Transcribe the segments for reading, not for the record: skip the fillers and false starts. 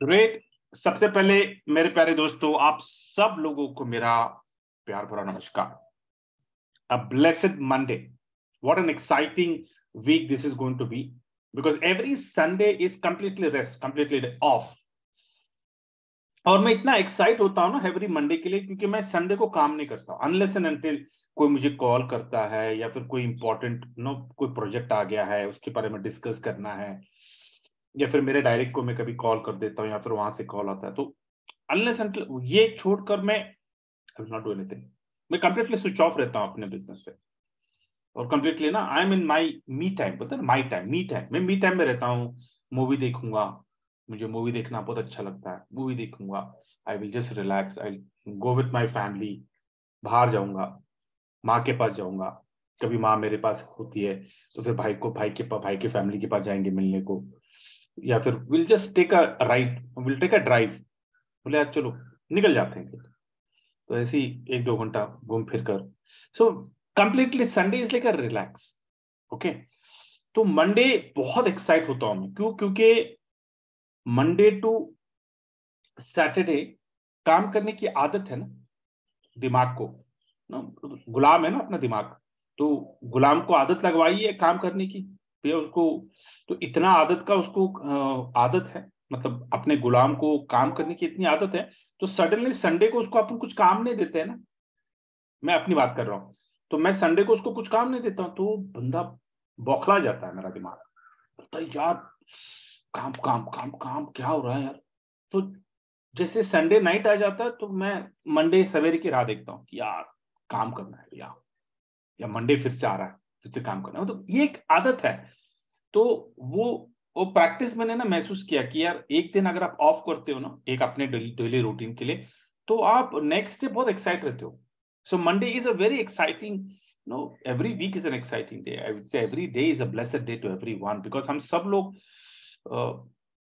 Great. सबसे पहले मेरे प्यारे दोस्तों, आप सब लोगों को मेरा प्यार भरा नमस्कार। A blessed Monday. What an exciting week this is going to be, because every Sunday is completely rest, completely off. और मैं इतना एक्साइट होता हूं ना एवरी मंडे के लिए, क्योंकि मैं संडे को काम नहीं करता अनलेस एंड अनटिल कोई मुझे कॉल करता है या फिर कोई इंपॉर्टेंट कोई प्रोजेक्ट आ गया है उसके बारे में डिस्कस करना है, या फिर मेरे डायरेक्ट को मैं कभी कॉल कर देता हूँ या फिर वहां से कॉल आता है। तो अनलेस एंड ये छोड़कर मैं I will not do anything. मैं कंप्लीटली स्विच ऑफ रहता हूँ अपने बिजनेस से, और कंप्लीटली ना I am in my me time. बोलते हैं माई टाइम, मी टाइम। मैं मी टाइम में रहता हूँ। मूवी देखूंगा, मुझे मूवी देखना बहुत अच्छा लगता है, मूवी देखूंगा। I will just relax, I go with my family. बाहर जाऊंगा, माँ के पास जाऊंगा, कभी माँ मेरे पास होती है तो फिर भाई के फैमिली के पास जाएंगे मिलने को, या फिर will just take a ride, will take a drive. बोले यार चलो निकल जाते हैं। तो ऐसे ही 1-2 घंटा घूम फिर कर, so completely Sunday is like a relax. Okay, तो मंडे बहुत एक्साइट होता हूं मैं। क्यों? क्योंकि मंडे टू सैटरडे काम करने की आदत है ना दिमाग को, ना गुलाम है ना अपना दिमाग। तो गुलाम को आदत लगवाई है काम करने की भैया उसको। तो इतना आदत का उसको आदत है, मतलब अपने गुलाम को काम करने की इतनी आदत है। तो सडनली संडे को उसको अपन कुछ काम नहीं देते हैं ना, मैं अपनी बात कर रहा हूं। तो मैं संडे को उसको कुछ काम नहीं देता हूं तो बंदा बौखला जाता है, मेरा दिमाग बोलता है यार काम काम काम काम क्या हो रहा है यार। तो जैसे संडे नाइट आ जाता है तो मैं मंडे सवेरे की राह देखता हूँ कि यार काम करना है या मंडे फिर से आ रहा है, फिर से काम करना है। तो ये एक आदत है। तो वो प्रैक्टिस मैंने ना महसूस किया कि यार एक दिन अगर आप ऑफ करते हो ना एक अपने डेली रूटीन के लिए, तो आप नेक्स्ट डे बहुत एक्साइट रहते हो। So Monday is a very exciting, no every week is an exciting day. I would say every day is a blessed day to everyone, because हम सब लोग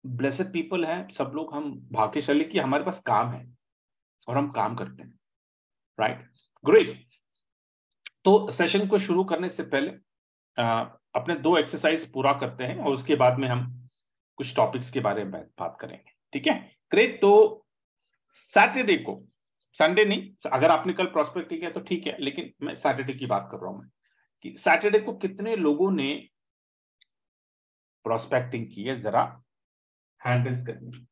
ब्लेस्ड पीपल हैं। सब लोग हम भाग्यशाली कि हमारे पास काम है और हम काम करते हैं। Right, great. तो सेशन को शुरू करने से पहले अपने 2 एक्सरसाइज पूरा करते हैं और उसके बाद में हम कुछ टॉपिक्स के बारे में बात करेंगे। ठीक है, ग्रेट। तो सैटरडे को, संडे नहीं, अगर आपने कल प्रॉस्पेक्टिंग किया तो ठीक है, लेकिन मैं सैटरडे की बात कर रहा हूं मैं कि सैटरडे को कितने लोगों ने प्रॉस्पेक्टिंग की है, जरा हैंडल्स करनी।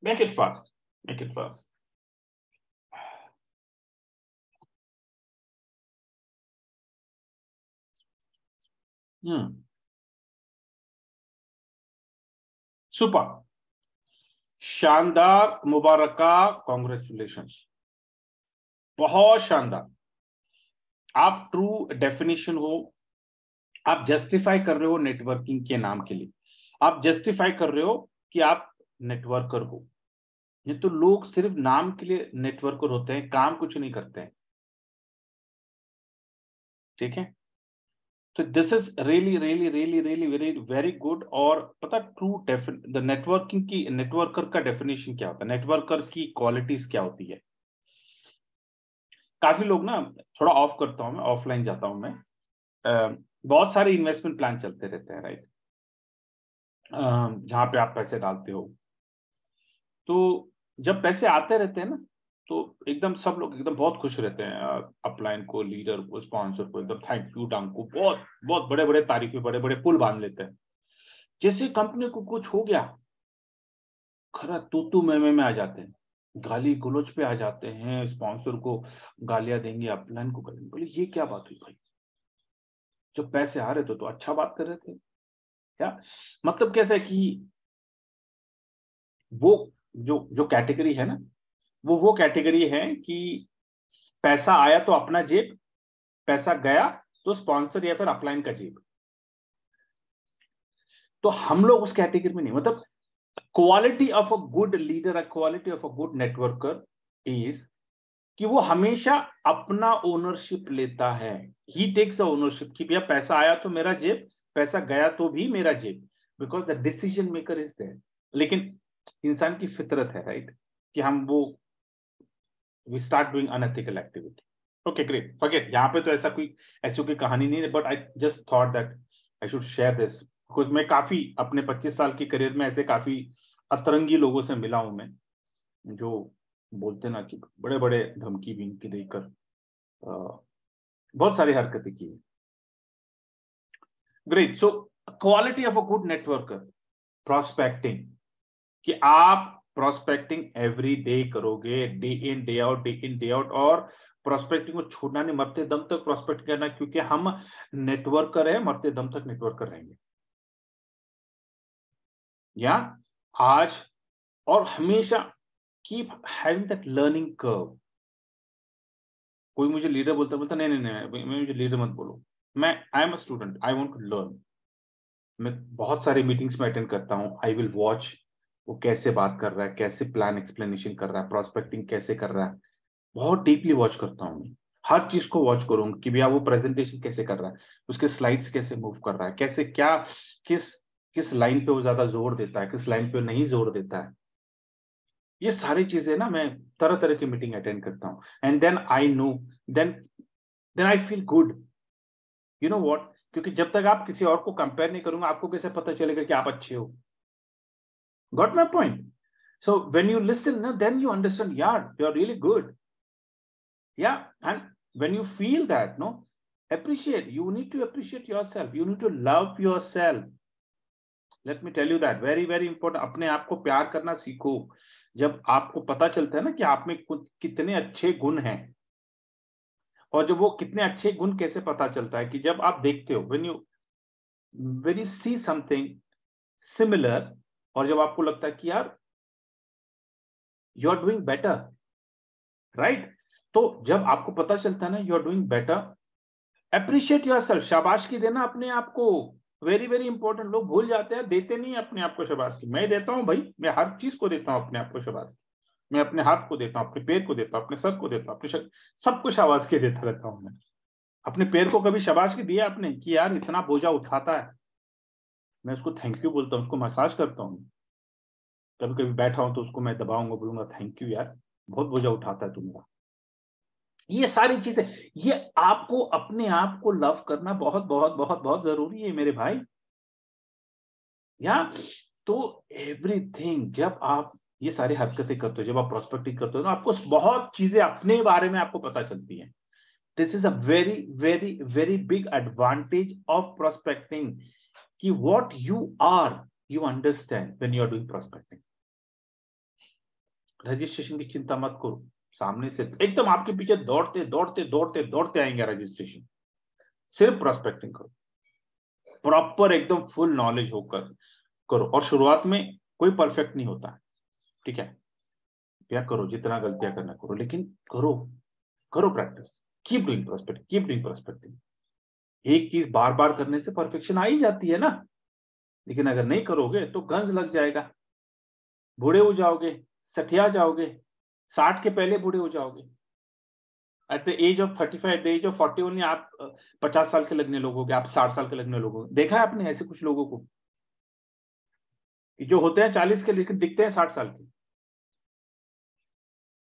Make it fast, make it fast. Super, शानदार, मुबारका, कॉन्ग्रेचुलेशंस, बहुत शानदार। आप ट्रू डेफिनेशन हो। आप जस्टिफाई कर रहे हो नेटवर्किंग के नाम के लिए, आप जस्टिफाई कर रहे हो कि आप नेटवर्कर हो। ये तो लोग सिर्फ नाम के लिए नेटवर्कर होते हैं, काम कुछ नहीं करते हैं। ठीक है, तो this is really really really really very very good. और पता ट्रू द नेटवर्किंग की, नेटवर्कर का डेफिनेशन क्या होता है, नेटवर्कर की क्वालिटीज क्या होती है। काफी लोग ना, थोड़ा ऑफ करता हूं मैं, ऑफलाइन जाता हूं मैं। बहुत सारे इन्वेस्टमेंट प्लान चलते रहते हैं, राइट, जहां पे आप पैसे डालते हो। तो जब पैसे आते रहते हैं ना, तो एकदम सब लोग एकदम बहुत खुश रहते हैं। अपलाइन को, लीडर को, स्पॉन्सर को एकदम थैंक यू टांग को बहुत बहुत बड़े बड़े तारीफे, बड़े बड़े पुल बांध लेते हैं। जैसे कंपनी को कुछ हो गया, खरा तू मैं आ जाते हैं, गाली गलौज पे आ जाते हैं, स्पॉन्सर को गालियां देंगे, अपलाइन को गालियां। बोले ये क्या बात हुई भाई, जब पैसे आ रहे थे तो अच्छा बात कर रहे थे क्या। मतलब कैसा है कि वो जो जो कैटेगरी है ना, वो कैटेगरी है कि पैसा आया तो अपना जेब, पैसा गया तो स्पॉन्सर या फिर अपलाइन का जेब। तो हम लोग उस कैटेगरी में नहीं। मतलब quality of a good leader, quality of a good networker is कि वो हमेशा अपना ओनरशिप लेता है। ही टेक्स अ ओनरशिप कि भैया पैसा आया तो मेरा जेब, पैसा गया तो भी मेरा जेब, because the decision maker is there. लेकिन इंसान की फितरत है, राइट, कि हम वो we start doing unethical activity. Okay great, forget, यहाँ पे तो ऐसी कोई कहानी नहीं है, but I just thought that I should share this कुछ मैं काफी अपने 25 साल की करियर में ऐसे काफी अतरंगी लोगों से मिला हूं मैं, जो बोलते ना कि बड़े बड़े धमकी भी देकर बहुत सारी हरकतें की है। Great. So quality of a good networker, prospecting, कि आप प्रोस्पेक्टिंग एवरी डे करोगे, day in day out, day in day out, और प्रोस्पेक्टिंग को छोड़ना नहीं, मरते दम तक प्रोस्पेक्ट करना, क्योंकि हम नेटवर्कर है, मरते दम तक नेटवर्कर रहेंगे। या आज और हमेशा keep having that learning curve. कोई मुझे लीडर बोलता बोलता नहीं नहीं नहीं, मुझे लीडर मत बोलो, मैं I am a student, I want to learn. मैं बहुत सारी मीटिंग्स में अटेंड करता हूं, आई विल वॉच वो कैसे बात कर रहा है, कैसे प्लान एक्सप्लेनेशन कर रहा है, प्रोस्पेक्टिंग कैसे कर रहा है, बहुत डीपली वॉच करता हूँ मैं। हर चीज को वॉच करूंगा कि भैया वो प्रेजेंटेशन कैसे कर रहा है, उसके स्लाइड्स कैसे मूव कर रहा है, कैसे क्या किस किस लाइन पे वो ज्यादा जोर देता है, किस लाइन पे नहीं जोर देता है। ये सारी चीजें ना मैं तरह तरह की मीटिंग अटेंड करता हूँ, and then I know, then then I feel good. You know what, क्योंकि जब तक आप किसी और को कंपेयर नहीं करूंगा, आपको कैसे पता चलेगा कि आप अच्छे हो। Got my point? So when you listen, then you understand, यार you are really good. Yeah, and when you feel that, no, appreciate. You need to appreciate yourself. You need to love yourself. Let me tell you that very very important. अपने आप को प्यार करना सीखो। जब आपको पता चलता है ना कि आप में कितने अच्छे गुण हैं, और जब वो कितने अच्छे गुण कैसे पता चलता है, कि जब आप देखते हो, when you see something similar, और जब आपको लगता है कि यार you are doing better, right? तो जब आपको पता चलता है ना you are doing better, appreciate yourself, शाबाशी देना अपने आप को। Very very important. लोग भूल जाते हैं, देते नहीं अपने आप को शाबाशी। मैं देता हूं भाई, मैं हर चीज को देता हूं अपने आप को शाबाशी। मैं अपने हाथ को देता हूं, अपने पैर को देता हूं, अपने सर को देता हूं, अपने सबको शाबाशी देता रहता हूं मैं। अपने पैर को कभी शाबाशी दिया आपने कि यार इतना बोझा उठाता है? मैं उसको थैंक यू बोलता हूँ, उसको मसाज करता हूँ। कभी कभी बैठा हूं तो उसको मैं दबाऊंगा, बोलूंगा थैंक यू यार, बहुत बोझा उठाता है तू मेरा। ये सारी चीजें, ये आपको अपने आप को लव करना बहुत बहुत बहुत बहुत जरूरी है मेरे भाई। या तो एवरीथिंग, जब आप ये सारी हरकतें करते हो, जब आप प्रोस्पेक्टिंग करते हो, तो आपको बहुत चीजें अपने बारे में आपको पता चलती हैं। This is a very very very big advantage of prospecting, कि what you are you understand when you are doing prospecting. Registration की चिंता मत करो, सामने से एकदम आपके पीछे दौड़ते दौड़ते दौड़ते दौड़ते आएंगे रजिस्ट्रेशन। सिर्फ प्रोस्पेक्टिंग करो, प्रॉपर एकदम फुल नॉलेज होकर करो। और शुरुआत में कोई परफेक्ट नहीं होता, ठीक है? क्या करो, जितना गलतियां करना करो, लेकिन करो, करो practice. Keep doing prospecting, keep doing prospecting. एक चीज बार बार करने से परफेक्शन आ ही जाती है ना, लेकिन अगर नहीं करोगे तो गंज लग जाएगा, बूढ़े हो जाओगे, सठिया जाओगे, 60 के पहले बूढ़े हो जाओगे। At the age of 35, at the age of 40 only आप 50 साल के लगने लोगोगे, आप 60 साल के लगने लोगोगे। देखा है आपने ऐसे कुछ लोगों को कि जो होते हैं 40 के लेकिन दिखते हैं 60 साल के।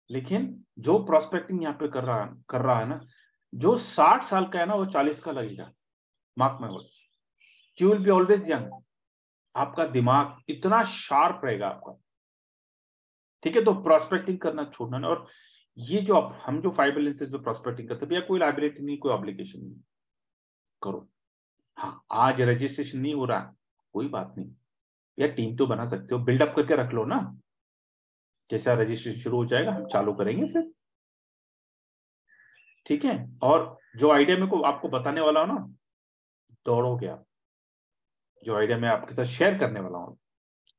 लेकिन जो प्रोस्पेक्टिंग यहाँ पे कर रहा है ना, जो 60 साल का है ना, वो 40 का लगेगा। Mark my words, you will be always young. आपका दिमाग इतना शार्प रहेगा आपका, ठीक है? तो प्रोस्पेक्टिंग करना छोड़ना नहीं। और ये जो हम जो 5 बैलेंसेस में प्रोस्पेक्टिंग करते हैं, भैया कोई लाइबिलिटी नहीं, कोई ऑब्लिगेशन नहीं, करो। हाँ, आज रजिस्ट्रेशन नहीं हो रहा, कोई बात नहीं, या टीम तो बना सकते हो, बिल्डअप करके रख लो ना। जैसा रजिस्ट्रेशन शुरू हो जाएगा हम चालू करेंगे फिर, ठीक है? और जो आइडिया मेरे को आपको बताने वाला हूं ना, दौड़ोगे आप। जो आइडिया मैं आपके साथ शेयर करने वाला हूं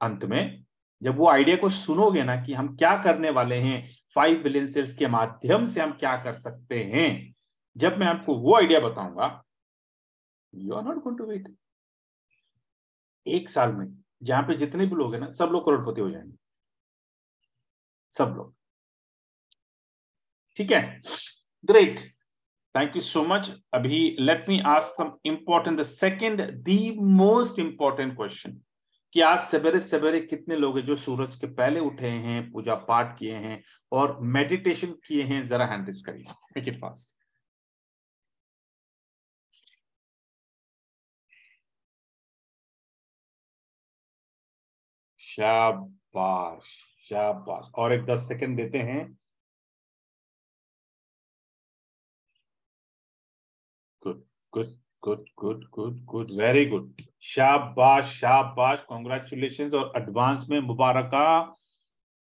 अंत में, जब वो आइडिया को सुनोगे ना कि हम क्या करने वाले हैं, 5 बिलियन सेल्स के माध्यम से हम क्या कर सकते हैं, जब मैं आपको वो आइडिया बताऊंगा, you are not going to wait. 1 साल में जहां पे जितने भी लोग हैं ना, सब लोग करोड़पति हो जाएंगे, सब लोग, ठीक है? Great, thank you so much. अभी let me ask some important, the second, the most important question, कि आज सवेरे सवेरे कितने लोग हैं जो सूरज के पहले उठे हैं, पूजा पाठ किए हैं और मेडिटेशन किए हैं? जरा हैंड रेज करिए, मेक इट फास्ट। शाबाश शाबाश, और एक 10 सेकंड देते हैं। Good good good good good good, very good, शाबाश शाबाश, कॉन्ग्रेचुलेशन और एडवांस में मुबारका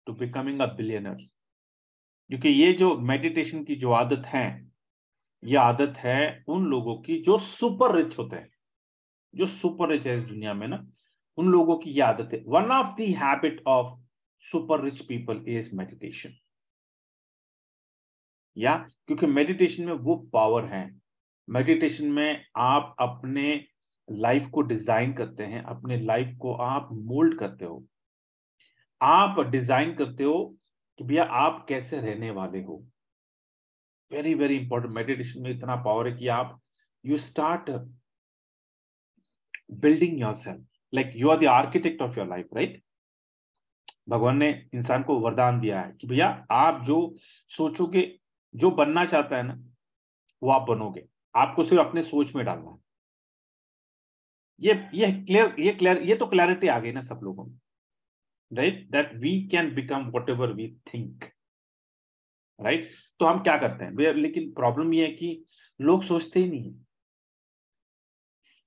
टू बिकमिंग अ बिलियनर। क्योंकि ये जो मेडिटेशन की जो आदत है, ये आदत है उन लोगों की जो सुपर रिच होते हैं, जो सुपर रिच है इस दुनिया में ना, उन लोगों की ये आदत है। One of the habit of super rich people is meditation. या क्योंकि मेडिटेशन में वो पावर है, मेडिटेशन में आप अपने लाइफ को डिजाइन करते हैं, अपने लाइफ को आप मोल्ड करते हो, आप डिजाइन करते हो कि भैया आप कैसे रहने वाले हो। वेरी वेरी इंपॉर्टेंट, मेडिटेशन में इतना पावर है कि आप you start building yourself, like you are the architect of your life, right. भगवान ने इंसान को वरदान दिया है कि भैया आप जो सोचोगे, जो बनना चाहता है ना, वो आप बनोगे, आपको सिर्फ अपने सोच में डालना है। ये तो क्लैरिटी आ गई ना सब लोगों में, right, that we can become whatever we think, right. तो हम क्या करते हैं भैया, लेकिन प्रॉब्लम ये है कि लोग सोचते ही नहीं,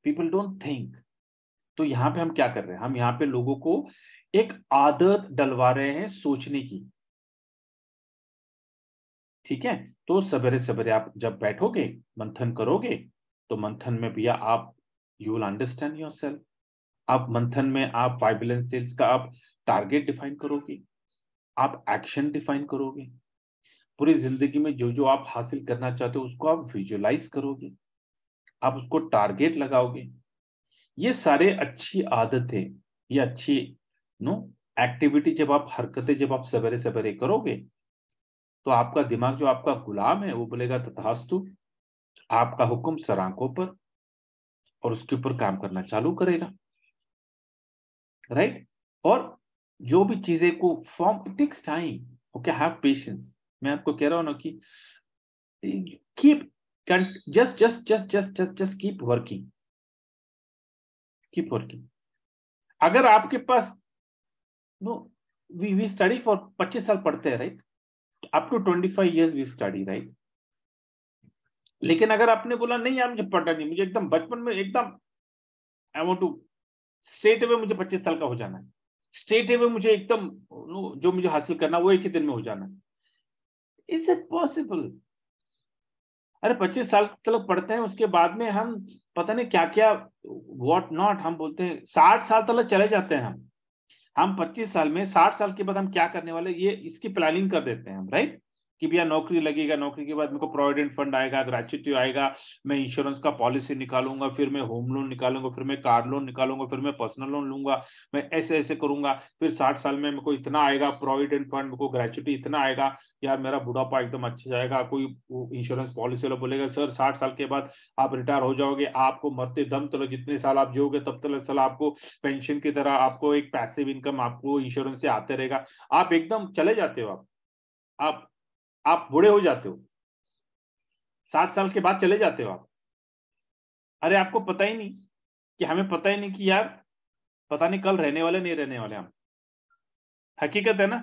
पीपल डोंट थिंक। तो यहां पे हम क्या कर रहे हैं, हम यहाँ पे लोगों को एक आदत डलवा रहे हैं सोचने की, ठीक है। तो सवेरे सवेरे आप जब बैठोगे, मंथन करोगे, तो मंथन में भैया आप यू विल अंडरस्टैंड योरसेल्फ। आप मंथन में आप वाइब्रेंस सेल्स का आप टारगेट डिफाइन करोगे, आप एक्शन डिफाइन करोगे, पूरी जिंदगी में जो जो आप हासिल करना चाहते हो उसको आप विजुअलाइज करोगे, आप उसको टारगेट लगाओगे। ये सारे अच्छी आदतें, ये अच्छी नो एक्टिविटी, जब आप हरकतें जब आप सवेरे सवेरे करोगे, तो आपका दिमाग जो आपका गुलाम है वो बोलेगा तथास्तु, आपका हुक्म सर आंखों पर, और उसके ऊपर काम करना चालू करेगा, राइट। और जो भी चीजें को form, it takes time, okay, have patience. मैं आपको कह रहा हूं ना कि keep just keep working, keep working. अगर आपके पास नो वी स्टडी फॉर 25 साल पढ़ते हैं, right, up to 25 years we study, right. लेकिन अगर आपने बोला नहीं यार मुझे पढ़ना नहीं, मुझे एकदम बचपन में एकदम I want to straight away मुझे 25 साल का हो जाना है, स्ट्रेट अवे मुझे एकदम जो मुझे हासिल करना वो एक ही दिन में हो जाना है, इज इट पॉसिबल? अरे 25 साल तक पढ़ते हैं, उसके बाद में हम पता नहीं क्या क्या व्हाट नॉट, हम बोलते हैं 60 साल तक चले जाते हैं हम 25 साल में 60 साल के बाद हम क्या करने वाले, ये इसकी प्लानिंग कर देते हैं हम, राइट। कि भैया नौकरी लगेगा, नौकरी के बाद मेरे को प्रोविडेंट फंड आएगा, ग्रेच्युटी आएगा, मैं इंश्योरेंस का पॉलिसी निकालूंगा, फिर मैं होम लोन निकालूंगा, फिर मैं कार लोन निकालूंगा, फिर मैं पर्सनल लोन लूंगा, मैं ऐसे ऐसे करूंगा, फिर 60 साल में मेरे को इतना आएगा प्रोविडेंट फंड, मेरे को ग्रेच्युटी इतना आएगा, यार मेरा बुढ़ापा एकदम अच्छा जाएगा। कोई इंश्योरेंस पॉलिसी वाला बोलेगा सर 60 साल के बाद आप रिटायर हो जाओगे, आपको मरते दम तक जितने साल आप जियोगे तब तक साल आपको पेंशन की तरह आपको एक पैसिव इनकम आपको इंश्योरेंस से आते रहेगा। आप एकदम चले जाते हो, आप बूढ़े हो जाते हो, 60 साल के बाद चले जाते हो आप। अरे आपको पता ही नहीं कि हमें पता ही नहीं कि यार पता नहीं कल रहने वाले नहीं रहने वाले हम, हकीकत है ना।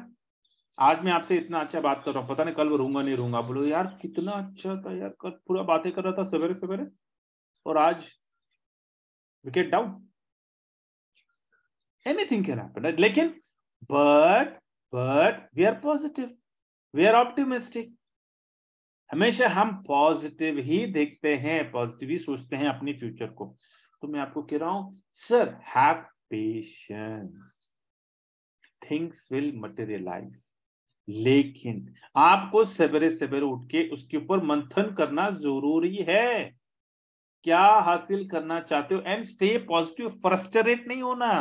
आज मैं आपसे इतना अच्छा बात कर रहा हूँ, पता नहीं कल वो रहूंगा नहीं रहूंगा, बोलो यार कितना अच्छा था यार, कल पूरा बातें कर रहा था सवेरे सवेरे, और आज wicket down. Anything can happen, लेकिन but we are positive, we are optimistic. हमेशा हम पॉजिटिव ही देखते हैं, पॉजिटिव ही सोचते हैं अपनी फ्यूचर को। तो मैं आपको कह रहा हूं sir have patience, things will materialise. लेकिन आपको सवेरे सवेरे उठ के उसके ऊपर मंथन करना जरूरी है, क्या हासिल करना चाहते हो, एंड स्टे पॉजिटिव, फ्रस्ट्रेट नहीं होना।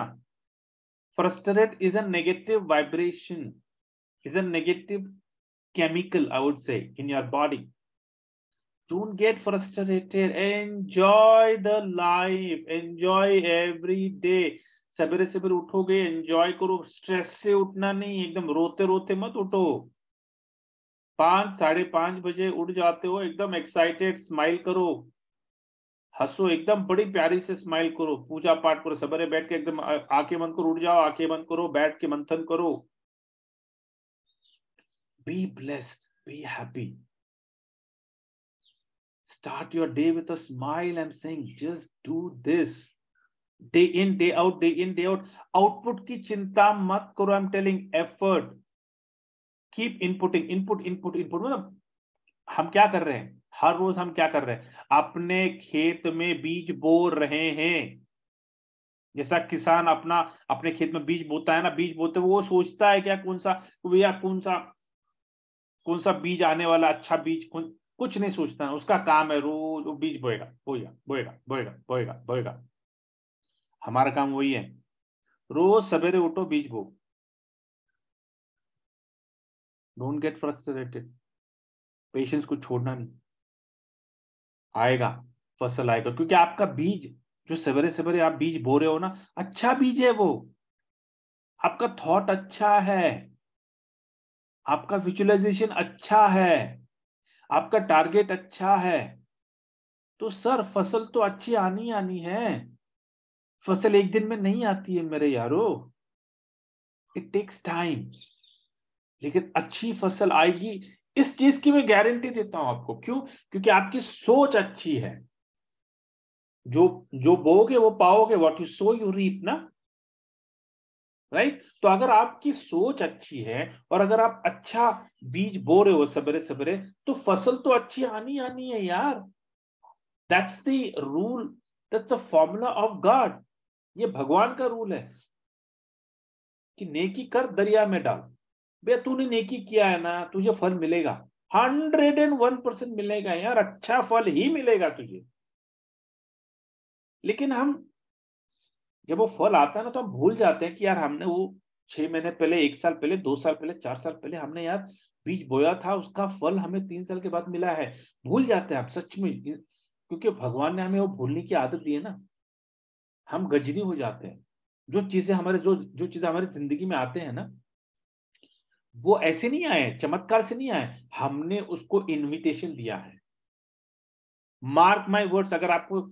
Frustrate is a negative vibration, is a negative chemical, I would say, in your body. Don't get frustrated, enjoy the life, enjoy every day। सवेरे सवेरे उठोगे एंजॉय करो, स्ट्रेस से उठना नहीं, एकदम रोते रोते मत उठो। 5 साढ़े 5 बजे उठ जाते हो एकदम एक्साइटेड, स्माइल करो, हंसो, एकदम बड़ी प्यारी से स्माइल करो, पूजा पाठ करो, सवेरे बैठ के एकदम आंखें बंद करो, उठ जाओ, आंखें बंद करो, बैठ के मंथन करो। Be blessed, be happy, start your day with a smile. I'm saying just do this day in day out, day in day out. Output की चिंता मत करो, I'm telling, effort, keep inputting, input मतलब हम क्या कर रहे हैं, हर रोज हम क्या कर रहे हैं, अपने खेत में बीज बो रहे हैं। जैसा किसान अपने खेत में बीज बोता है ना, बीज बोते वो सोचता है क्या कौन सा भैया, कौन सा बीज आने वाला, अच्छा बीज कुछ नहीं सोचता है, उसका काम है रोज वो बीज बोएगा, बोएगा, बोएगा, बोएगा, बोएगा, बोएगा। हमारा काम वही है, रोज सवेरे उठो, बीज बो। डोंट गेट फ्रस्ट्रेटेड, पेशेंस को छोड़ना नहीं, आएगा, फसल आएगा, क्योंकि आपका बीज जो सवेरे सवेरे आप बीज बो रहे हो ना, अच्छा बीज है वो, आपका थॉट अच्छा है, आपका विजुअलाइजेशन अच्छा है, आपका टारगेट अच्छा है, तो सर फसल तो अच्छी आनी आनी है। फसल एक दिन में नहीं आती है मेरे यारो, इट टेक्स टाइम, लेकिन अच्छी फसल आएगी, इस चीज की मैं गारंटी देता हूं आपको। क्यों? क्योंकि आपकी सोच अच्छी है। जो जो बोगे वो पाओगे, what you sow you reap ना, राइट? तो अगर आपकी सोच अच्छी है और अगर आप अच्छा बीज बो रहे हो सवेरे सवेरे, तो फसल तो अच्छी आनी आनी है यार। That's the rule, that's the formula of God. ये भगवान का रूल है कि नेकी कर, दरिया में डाल। भैया तूने नेकी किया है ना, तुझे फल मिलेगा, 101% मिलेगा यार, अच्छा फल ही मिलेगा तुझे। लेकिन हम जब वो फल आता है ना, तो हम भूल जाते हैं कि यार हमने वो 6 महीने पहले, 1 साल पहले, 2 साल पहले, 4 साल पहले हमने यार बीज बोया था, उसका फल हमें 3 साल के बाद मिला है। भूल जाते हैं आप सच में, क्योंकि भगवान ने हमें वो भूलने की आदत दी है ना, हम गजनी हो जाते हैं। जो चीजें हमारी जिंदगी में आते हैं ना, वो ऐसे नहीं आए, चमत्कार से नहीं आए, हमने उसको इनविटेशन दिया है। मार्क माय वर्ड्स, अगर आपको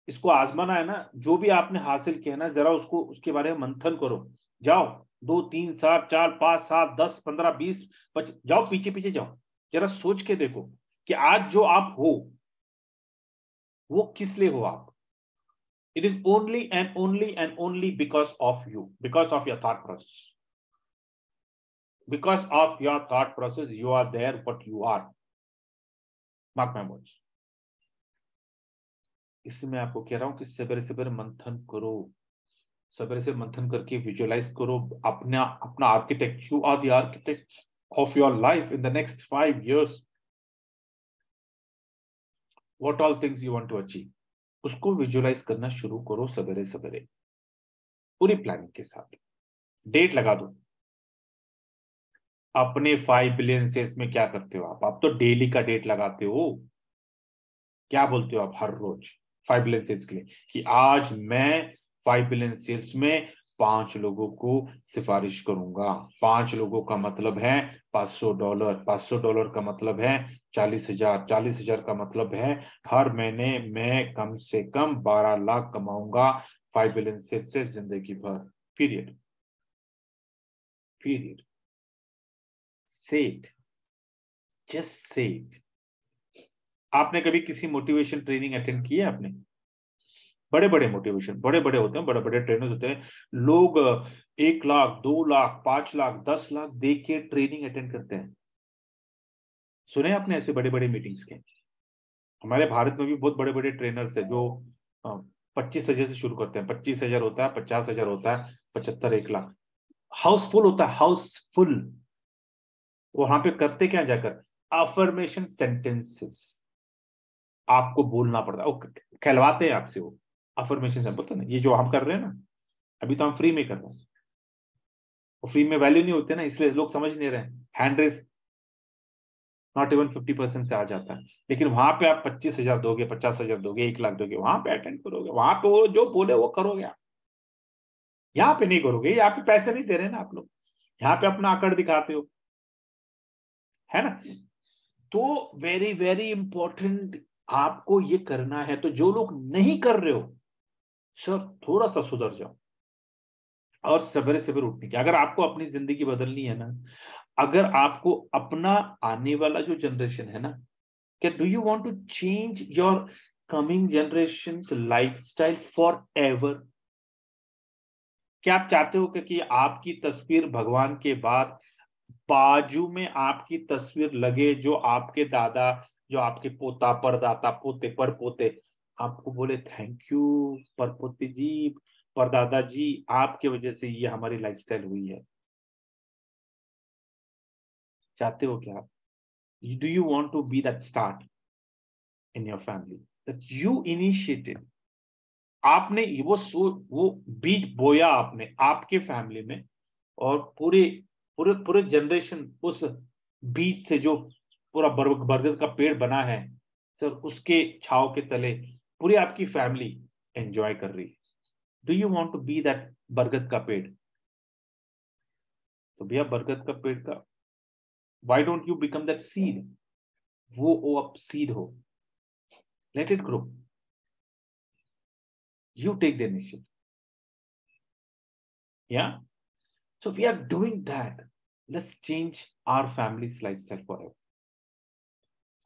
इसको आजमाना है ना, जो भी आपने हासिल किया ना, जरा उसको उसके बारे में मंथन करो। जाओ 2 3 7 4 5 7 10 15 20 25, जाओ पीछे पीछे जाओ, जरा सोच के देखो कि आज जो आप हो वो किस लिए हो आप। It is only because of you, because of your thought process, because of your thought process you are there what you are. Mark my words. इससे मैं आपको कह रहा हूं कि सवेरे सवेरे मंथन करो, सवेरे से मंथन करके विजुअलाइज करो अपना अपना architect. You are the architect of your life in the next 5 years। What all things you want to achieve, उसको विजुअलाइज करना शुरू करो सवेरे सवेरे, पूरी प्लानिंग के साथ। डेट लगा दो। अपने 5 बिलियन सेल्स में क्या करते हो आप तो डेली का डेट लगाते हो। क्या बोलते हो आप हर रोज 5 बिलियन सेल्स के लिए, कि आज मैं 5 बिलियन सेल्स में 5 लोगों को सिफारिश करूंगा। 5 लोगों का मतलब है $500, $500 का मतलब है 40,000, 40,000 का मतलब है हर महीने मैं कम से कम 12 लाख कमाऊंगा 5 बिलियन सेल्स से जिंदगी भर। Period, period. से इट, जस्ट से इट। आपने कभी किसी मोटिवेशन ट्रेनिंग अटेंड की है आपने? बड़े बड़े मोटिवेशन, बड़े बड़े होते हैं, बड़े बड़े ट्रेनर्स होते हैं, लोग 1 लाख, 2 लाख, 5 लाख, 10 लाख दे के ट्रेनिंग अटेंड करते हैं। सुने आपने ऐसे बड़े बड़े मीटिंग्स के? हमारे भारत में भी बहुत बड़े बड़े ट्रेनर्स है जो 25,000 से शुरू करते हैं। 25,000 होता है, 50,000 होता है, 75, 1 लाख। हाउसफुल होता है, हाउसफुल। वहां पे करते क्या जाकर? अफर्मेशन सेंटेंसेस आपको बोलना पड़ता है, वो कहलवाते हैं आपसे वो अफर्मेशन से। बोलते ना, ये जो हम कर रहे हैं ना, अभी तो हम फ्री में कर रहे हैं, वो फ्री में वैल्यू नहीं होते ना, इसलिए लोग समझ नहीं रहे हैं। हैंड रेस नॉट इवन 50% से आ जाता है। लेकिन वहां पे आप 25,000 दोगे, 50,000 दोगे, 1 लाख दोगे, वहां पे अटेंड करोगे, वहां पे वो जो बोले वो करोगे आप। यहाँ पे नहीं करोगे, यहाँ पे पैसे नहीं दे रहे ना आप लोग, यहाँ पे अपना आकड़ दिखाते हो, है ना? तो वेरी वेरी इंपॉर्टेंट आपको ये करना है। तो जो लोग नहीं कर रहे हो सर, थोड़ा सा सुधर जाओ और सवेरे सवेरे उठने की। अगर आपको अपनी जिंदगी बदलनी है ना, अगर आपको अपना आने वाला जो जनरेशन है ना, क्या do you want to change your coming generation lifestyle forever? क्या आप चाहते हो कि आपकी तस्वीर भगवान के बाद बाजू में आपकी तस्वीर लगे, जो आपके दादा, जो आपके पोता परदाता पोते पर पोते आपको बोले थैंक यू परपोते जी, परदादा जी, आपके वजह से ये हमारी लाइफस्टाइल हुई है? चाहते हो क्या? Do you want to be that start in your family, that you initiated? आपने वो बीज बोया आपने आपके फैमिली में, और पूरे पूरे पूरे जनरेशन उस बीज से जो पूरा बरगद का पेड़ बना है सर, उसके छाव के तले पूरी आपकी फैमिली एंजॉय कर रही है। Do you want to be that बरगद का पेड़? तो भैया बरगद का पेड़ का why don't you become that seed? वो आप सीड हो, let it grow, you take the initiative. Yeah. So we are doing that. Let's change our family's lifestyle forever.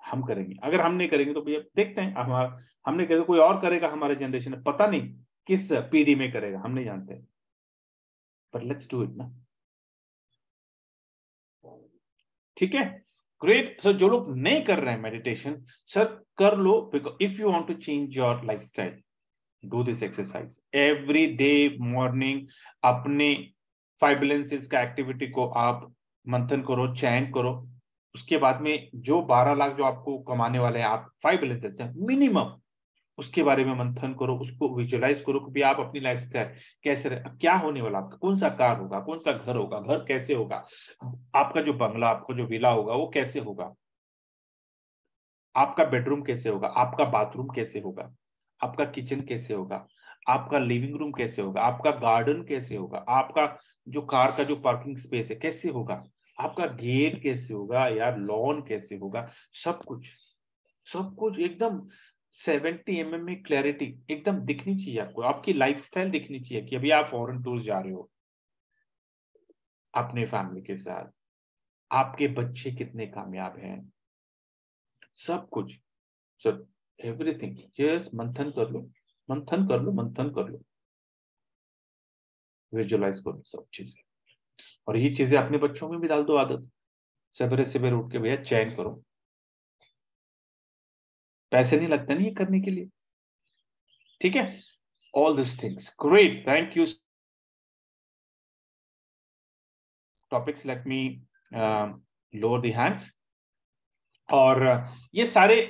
हम करेंगे। अगर हम नहीं करेंगे तो भैया देखते हैं, हमारा हमने करेगा, कोई और करेगा हमारे जनरेशन में, पता नहीं किस पीढ़ी में करेगा, हम नहीं जानते। पर लेट्स डू इट ना। ठीक है, ग्रेट। सो जो लोग नहीं कर रहे हैं मेडिटेशन, सर कर लो, because if you want to change your lifestyle, do this exercise every day morning. अपने 5 बिलियन सेल्स का एक्टिविटी को आप मंथन करो, चैन करो। उसके बाद में जो 12 लाख जो आपको कमाने वाले हैं, आप 5 बिलियन सेल्स हैं मिनिमम, उसके बारे में मंथन करो, उसको विजुअलाइज करो कि आप अपनी लाइफ स्टाइल कैसे रहे, क्या होने वाला, आपका कौन सा कार होगा, कौन सा घर होगा, घर कैसे होगा, आपका जो बंगला, आपका जो विला होगा वो कैसे होगा, आपका बेडरूम कैसे होगा, आपका बाथरूम कैसे होगा, आपका किचन कैसे होगा, आपका लिविंग रूम कैसे होगा, आपका गार्डन कैसे होगा, आपका जो कार का जो पार्किंग स्पेस है कैसे होगा, आपका गेट कैसे होगा यार, लॉन कैसे होगा, सब कुछ एकदम 70 mm में क्लैरिटी एकदम दिखनी चाहिए आपको। आपकी लाइफस्टाइल दिखनी चाहिए कि अभी आप फॉरेन टूर जा रहे हो अपने फैमिली के साथ, आपके बच्चे कितने कामयाब हैं, सब कुछ सर, एवरीथिंग। जस्ट मंथन कर लो, मंथन कर लो, मंथन कर लो, विजुअलाइज करो सब चीजें। और ये चीजें अपने बच्चों में भी डाल दो आदत, सवेरे सवेरे उठ के भैया चैन करो। पैसे नहीं लगते नहीं ये करने के लिए, ठीक है? All this things great, thank you. Topics, let me lower the hands. और ये सारे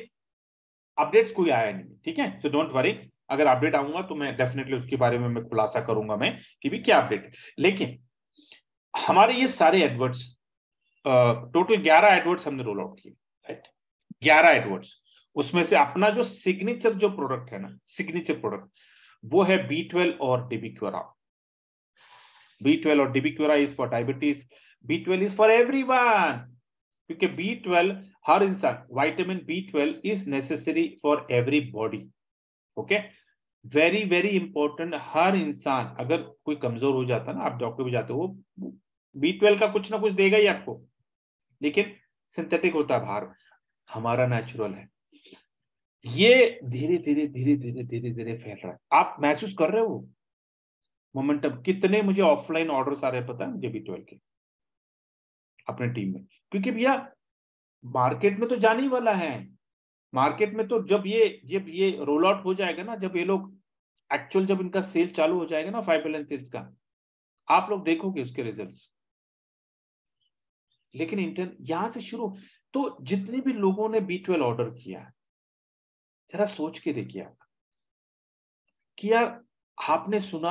अपडेट्स कोई आया नहीं, ठीक है? सो डोंट वरी, अगर अपडेट आऊंगा तो मैं डेफिनेटली उसके बारे में मैं खुलासा करूंगा मैं कि भी क्या अपडेट। लेकिन हमारे ये सारे एडवर्ड्स, टोटल 11 एडवर्ड्स हमने रोल आउट किए, राइट? 11 एडवर्ड्स, उसमें से अपना जो सिग्नेचर जो प्रोडक्ट है ना, सिग्नेचर प्रोडक्ट, वो है B12 और डिबिक्यूरा। B12 और डिबिक्यूरा is for diabetes, B12 is for everyone, क्योंकि B12 हर इंसान, vitamin B12 is necessary for every body. Okay, very very important. हर इंसान, अगर कोई कमजोर हो जाता है ना, आप डॉक्टर भी जाते हो, वो B12 का कुछ ना कुछ देगा ही आपको, लेकिन सिंथेटिक होता है बाहर, हमारा नेचुरल है। ये धीरे धीरे धीरे धीरे धीरे धीरे फैल रहा है, आप महसूस कर रहे हो मोमेंटम? कितने मुझे ऑफलाइन ऑर्डर्स आ रहे हैं पता है मुझे B12 के, अपने टीम में, क्योंकि भैया मार्केट में तो जाने ही वाला है। मार्केट में तो जब ये रोल आउट हो जाएगा ना, जब ये लोग एक्चुअल, जब इनका सेल चालू हो जाएगा ना 5 बिलियन सेल्स का, आप लोग देखोगे उसके रिजल्ट्स। लेकिन इंटर यहां से शुरू, तो जितने भी लोगों ने B12 ऑर्डर किया, जरा सोच के देखिए आप कि यार आपने सुना,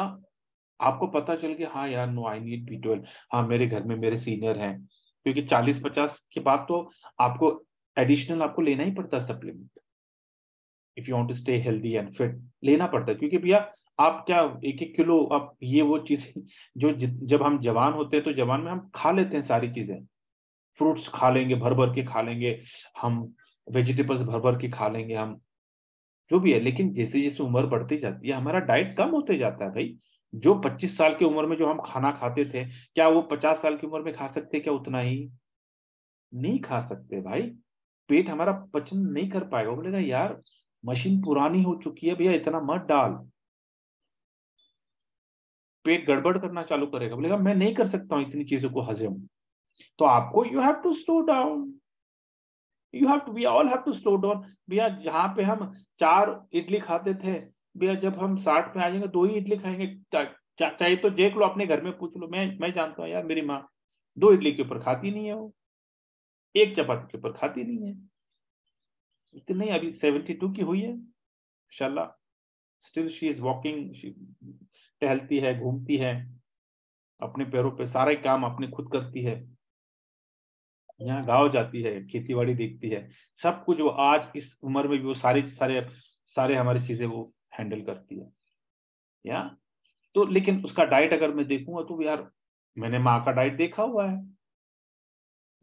आपको पता चल गया हाँ यार, नो आई नीड B12, हाँ मेरे घर में मेरे सीनियर हैं, क्योंकि 40-50 के बाद तो आपको एडिशनल आपको लेना ही पड़ता है supplement, if you want to stay healthy and fit, लेना पड़ता है। क्योंकि भैया आप क्या 1-1 किलो आप ये वो चीज जो जब हम जवान होते हैं तो जवान में हम खा लेते हैं सारी चीजें, फ्रूट्स खा लेंगे, भर भर के खा लेंगे हम, वेजिटेबल्स भर भर के खा लेंगे हम, जो भी है, लेकिन जैसे जैसे उम्र बढ़ती जाती है हमारा डाइट कम होते जाता है भाई। जो 25 साल की उम्र में जो हम खाना खाते थे, क्या वो 50 साल की उम्र में खा सकते क्या उतना ही? नहीं खा सकते भाई। पेट हमारा पचन नहीं कर पाएगा, वो बोलेगा यार मशीन पुरानी हो चुकी है भैया, इतना मत डाल। पेट गड़बड़ करना चालू करेगा, बोलेगा मैं नहीं कर सकता हूं इतनी चीजों को हजम। तो आपको you have to slow down, you have to, we all have to slow down. भैया जहां पे हम 4 इडली खाते थे, भैया जब हम 60 पे आ जाएंगे 2 ही इडली खाएंगे। चाहिए तो देख लो, अपने घर में पूछ लो। मैं जानता हूँ यार, मेरी माँ 2 इडली के ऊपर खाती नहीं है, वो एक चपाती के ऊपर खाती नहीं है। इतनी अभी 72 की हुई है माशाल्लाह, स्टिल शी इज वॉकिंग, टहलती है, घूमती है, अपने पैरों पे सारे काम अपने खुद करती है। यहाँ गाँव जाती है, खेती बाड़ी देखती है, सब कुछ वो आज इस उम्र में भी वो सारे सारे सारे हमारी चीजें वो हैंडल करती है। या तो लेकिन उसका डाइट अगर मैं देखूंगा तो यार, मैंने माँ का डाइट देखा हुआ है,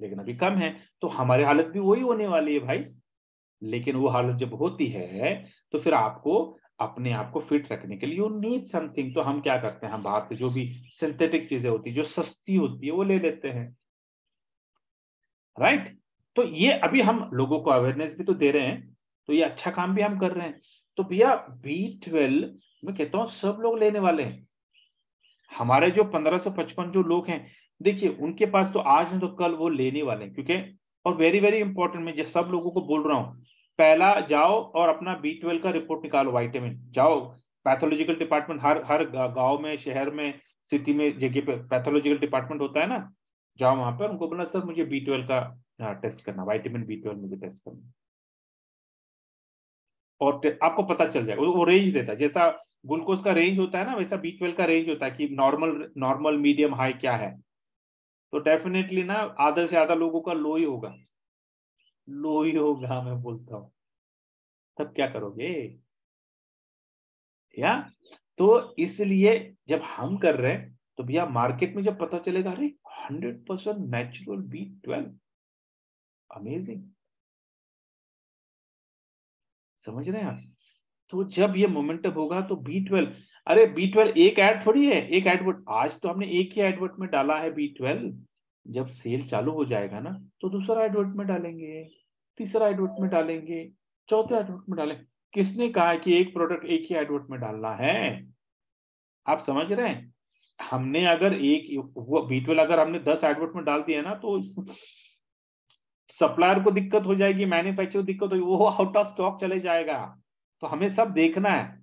लेकिन अभी कम है। तो हमारी हालत भी वही होने वाली है भाई। लेकिन वो हालत जब होती है तो फिर आपको अपने आप को फिट रखने के लिए यू नीड समथिंग। तो हम क्या करते हैं, हम बाहर से जो भी सिंथेटिक चीजें होती है, जो सस्ती होती है, वो ले लेते हैं, राइट। तो ये अभी हम लोगों को अवेयरनेस भी तो दे रहे हैं, तो ये अच्छा काम भी हम कर रहे हैं। तो भैया B12 मैं कहता हूं सब लोग लेने वाले हैं। हमारे जो 1555 जो लोग हैं, देखिए उनके पास तो आज नहीं तो कल वो लेने वाले हैं, क्योंकि और वेरी वेरी इंपॉर्टेंट, मैं जो सब लोगों को बोल रहा हूँ, पहला जाओ और अपना B12 का रिपोर्ट निकालो, विटामिन जाओ। पैथोलॉजिकल डिपार्टमेंट हर हर गांव में, शहर में, सिटी में जगह पे पैथोलॉजिकल डिपार्टमेंट होता है ना, जाओ वहां पर, उनको बोला सर मुझे B12 का टेस्ट करना, विटामिन B12 मुझे टेस्ट करना। और आपको पता चल जाएगा, वो रेंज देता है, जैसा ग्लूकोज का रेंज होता है ना, वैसा B12 का रेंज होता है कि नॉर्मल नॉर्मल मीडियम हाई क्या है। तो डेफिनेटली ना आधे से ज्यादा लोगों का लो ही होगा, लो ही होगा मैं बोलता हूँ। तब क्या करोगे? या तो इसलिए जब हम कर रहे हैं तो भैया मार्केट में जब पता चलेगा, अरे 100% नेचुरल B12, अमेजिंग, समझ रहे हैं आप? तो जब ये मोमेंटम होगा तो B12, अरे B12 एक ऐड थोड़ी है, एक एडवर्ट आज तो हमने एक ही एडवर्ट में डाला है B12। जब सेल चालू हो जाएगा ना तो दूसरा एडवर्ट में डालेंगे, तीसरा एडवर्ट में डालेंगे, चौथे एडवर्ट में डालेंगे। किसने कहा है कि एक प्रोडक्ट एक ही एडवर्ट में डालना है? आप समझ रहे हैं? हमने अगर एक वो B12 अगर हमने 10 एडवर्ट में डाल दिया ना तो सप्लायर को दिक्कत हो जाएगी, मैन्युफैक्चर को दिक्कत होगी, वो आउट ऑफ स्टॉक चले जाएगा। तो हमें सब देखना है।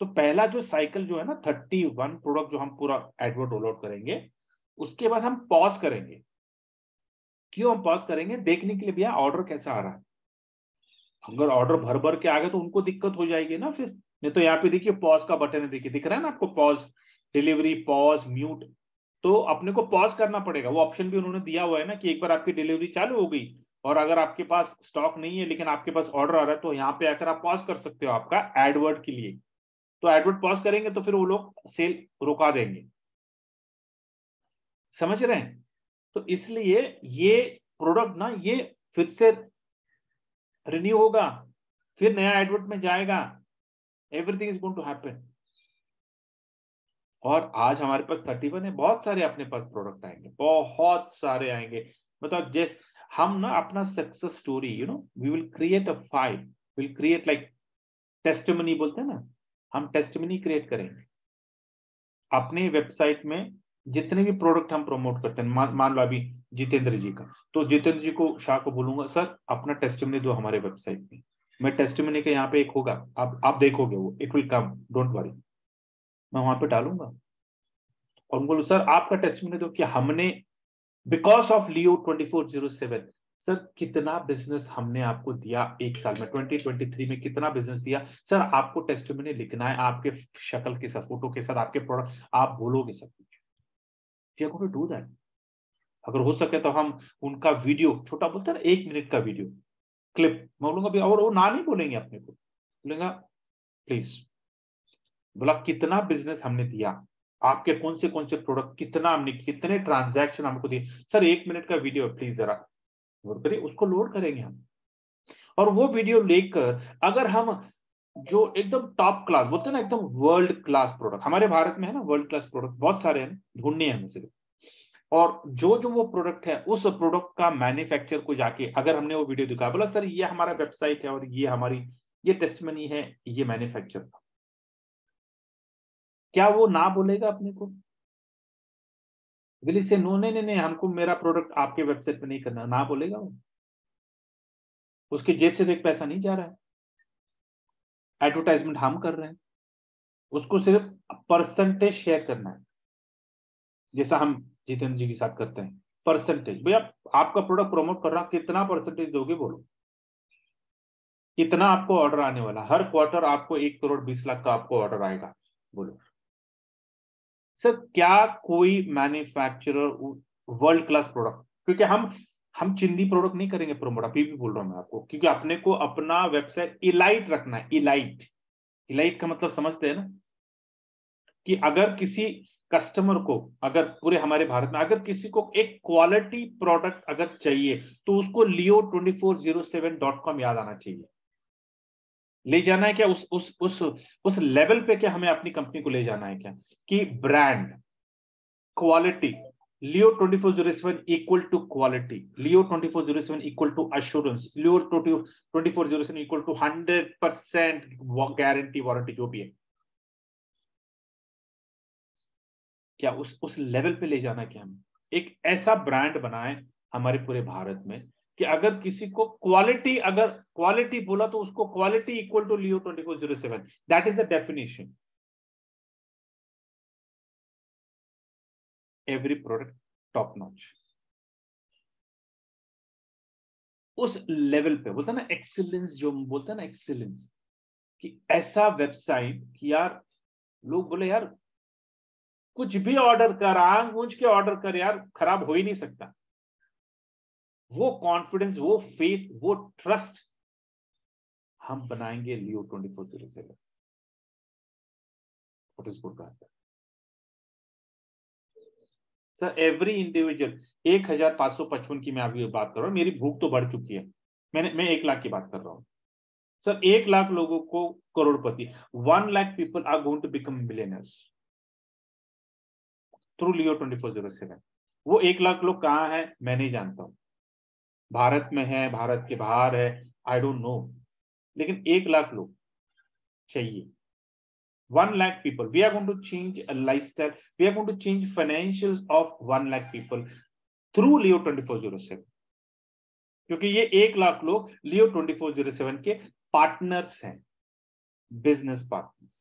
तो पहला जो साइकिल जो है ना, 31 प्रोडक्ट जो हम पूरा एडवर्ट रोल आउट करेंगे, उसके बाद हम पॉज करेंगे। क्यों हम पॉज करेंगे? देखने के लिए भैया ऑर्डर कैसा आ रहा है। अगर ऑर्डर भर भर के आ गए तो उनको दिक्कत हो जाएगी ना फिर। नहीं तो यहाँ पे देखिए पॉज का बटन है, देखिए दिख रहा है ना आपको, पॉज, डिलीवरी, पॉज, म्यूट। तो अपने को पॉज करना पड़ेगा, वो ऑप्शन भी उन्होंने दिया हुआ है ना कि एक बार आपकी डिलीवरी चालू हो गई और अगर आपके पास स्टॉक नहीं है लेकिन आपके पास ऑर्डर आ रहा है, तो यहाँ पे आकर आप पॉज कर सकते हो आपका एडवर्ड के लिए। तो एडवर्ड पॉज करेंगे तो फिर वो लोग सेल रुका देंगे, समझ रहे हैं? तो इसलिए ये प्रोडक्ट ना ये फिर से रिन्यू होगा, फिर नया एडवर्ट में जाएगा, everything is going to happen. और आज हमारे पास 31 है, बहुत सारे अपने पास प्रोडक्ट आएंगे, बहुत सारे आएंगे। मतलब जैसे हम ना अपना success story, you know, we will create a file, will create like testimony बोलते हैं ना, हम टेस्टिमनी क्रिएट करेंगे अपने वेबसाइट में। जितने भी प्रोडक्ट हम प्रमोट करते हैं, मान लो अभी जितेंद्र जी का, तो जितेंद्र जी को, शाह को बोलूंगा सर अपना टेस्टिमनी दो हमारे वेबसाइट पे। मैं टेस्टिमनी के यहाँ पे एक होगा, आप देखोगे वो, it will come, don't worry, मैं वहां पे डालूंगा। और उनको बोलो सर आपका टेस्टिमनी दो कि हमने बिकॉज ऑफ लियो 2407 सर कितना बिजनेस हमने आपको दिया एक साल में, 2023 में कितना बिजनेस दिया सर, आपको टेस्टिमनी लिखना है आपके शक्ल के साथ, फोटो के साथ, आपके प्रोडक्ट, आप बोलोगे सब कुछ। We are going to do that. अगर हो सके तो हम उनका वीडियो, छोटा बोलते हैं ना 1 मिनट का वीडियो क्लिप, मैं बोलूंगा भी, और वो ना नहीं बोलेंगे अपने को, बोलेगा प्लीज, बोला कितना बिजनेस हमने दिया, आपके कौन से प्रोडक्ट, कितना हमने, कितने ट्रांजैक्शन हमको दिए सर, 1 मिनट का वीडियो प्लीज जरा नोट करिए, उसको लोड करेंगे हम। और वो वीडियो लेकर अगर हम जो एकदम टॉप क्लास बोलते हैं ना, एकदम वर्ल्ड क्लास प्रोडक्ट, हमारे भारत में है ना वर्ल्ड क्लास प्रोडक्ट बहुत सारे हैं, ढूंढने हैं हमें सिर्फ, और जो जो वो प्रोडक्ट है उस प्रोडक्ट का मैन्युफैक्चर को जाके अगर हमने वो वीडियो दिखाया, बोला सर ये हमारा वेबसाइट है और ये हमारी ये टेस्टमनी है, ये मैन्युफैक्चर, क्या वो ना बोलेगा अपने को? विल से नो, नहीं नहीं नहीं, हमको मेरा प्रोडक्ट आपके वेबसाइट पे नहीं करना, ना बोलेगा वो? उसके जेब से तो एक पैसा नहीं जा रहा है, एडवर्टाइजमेंट हम कर रहे हैं, उसको सिर्फ परसेंटेज शेयर करना है, जैसा हम जितेंद्र जी के साथ करते हैं। परसेंटेज, भैया आपका प्रोडक्ट प्रमोट कर रहा, कितना परसेंटेज दोगे बोलो, कितना आपको ऑर्डर आने वाला, हर क्वार्टर आपको 1,20,00,000 का आपको ऑर्डर आएगा, बोलो सर क्या कोई मैन्युफैक्चरर वर्ल्ड क्लास प्रोडक्ट, क्योंकि हम चिंदी प्रोडक्ट नहीं करेंगे प्रमोट, अभी भी बोल रहा हूं मैं आपको, क्योंकि अपने को अपना वेबसाइट इलाइट रखना है। इलाइट, इलाइट का मतलब समझते हैं ना, कि अगर किसी कस्टमर को, अगर पूरे हमारे भारत में अगर किसी को एक क्वालिटी प्रोडक्ट अगर चाहिए तो उसको leo2407.com याद आना चाहिए। ले जाना है क्या उस लेवल पे, क्या हमें अपनी कंपनी को ले जाना है क्या, कि brand, quality, leo2407 equal to quality, leo2407 equal to assurance, leo2407 equal to 100% guarantee warranty, जो भी है, क्या उस लेवल पे ले जाना, क्या हम एक ऐसा ब्रांड बनाए हमारे पूरे भारत में कि अगर किसी को क्वालिटी, अगर क्वालिटी बोला तो उसको quality equal to leo2407, that is the definition. Every product top notch, उस लेवल पे बोलता ना एक्सीलेंस, जो बोलता है ना एक्सीलेंस, कि ऐसा वेबसाइट कि यार लोग बोले यार कुछ भी ऑर्डर कर, आंख गूंज के ऑर्डर कर यार, खराब हो ही नहीं सकता। वो कॉन्फिडेंस, वो फेथ, वो ट्रस्ट हम बनाएंगे leo2407। व्हाट इज गुड बात सर, एवरी इंडिविजुअल 1,555 की मैं अभी बात कर रहा हूं, मेरी भूख तो बढ़ चुकी है, मैं 1 लाख की बात कर रहा हूं सर। 1 लाख लोगों को करोड़पति, 1 lakh people are going to become millionaires through leo2407। वो 1 लाख लोग कहाँ है मैं नहीं जानता हूं, भारत में है, भारत के बाहर है, आई डोंट नो, लेकिन 1 लाख लोग चाहिए। 1 lakh people, we are going to change a lifestyle, we are going to change financials of 1 lakh people through leo2407, क्योंकि ये 1 लाख लोग leo2407 के पार्टनर्स हैं, business partners.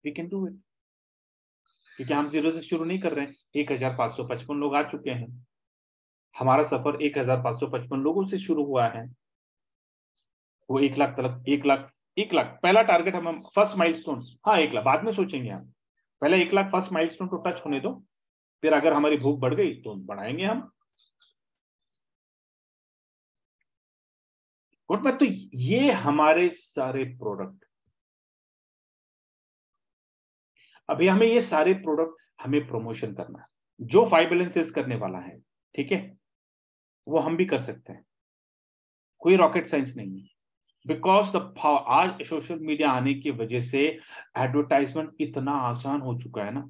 We can do it, क्योंकि हम जीरो से शुरू नहीं कर रहे हैं, 1,555 लोग आ चुके हैं, हमारा सफर 1,555 लोगों से शुरू हुआ है, वो 1 लाख तक, 1 लाख, 1 लाख पहला टारगेट, हम फर्स्ट माइलस्टोन, हाँ 1 लाख बाद में सोचेंगे हम, पहले 1 लाख फर्स्ट माइलस्टोन तो टच होने दो, फिर अगर हमारी भूख बढ़ गई तो बढ़ाएंगे हम। गुड बात, तो ये हमारे सारे प्रोडक्ट, अभी हमें ये सारे प्रोडक्ट हमें प्रमोशन करना है, जो 5 बिलियन सेल्स करने वाला है, ठीक है, वो हम भी कर सकते हैं, कोई रॉकेट साइंस नहीं है, बिकॉज द आज सोशल मीडिया आने की वजह से एडवर्टाइजमेंट इतना आसान हो चुका है ना,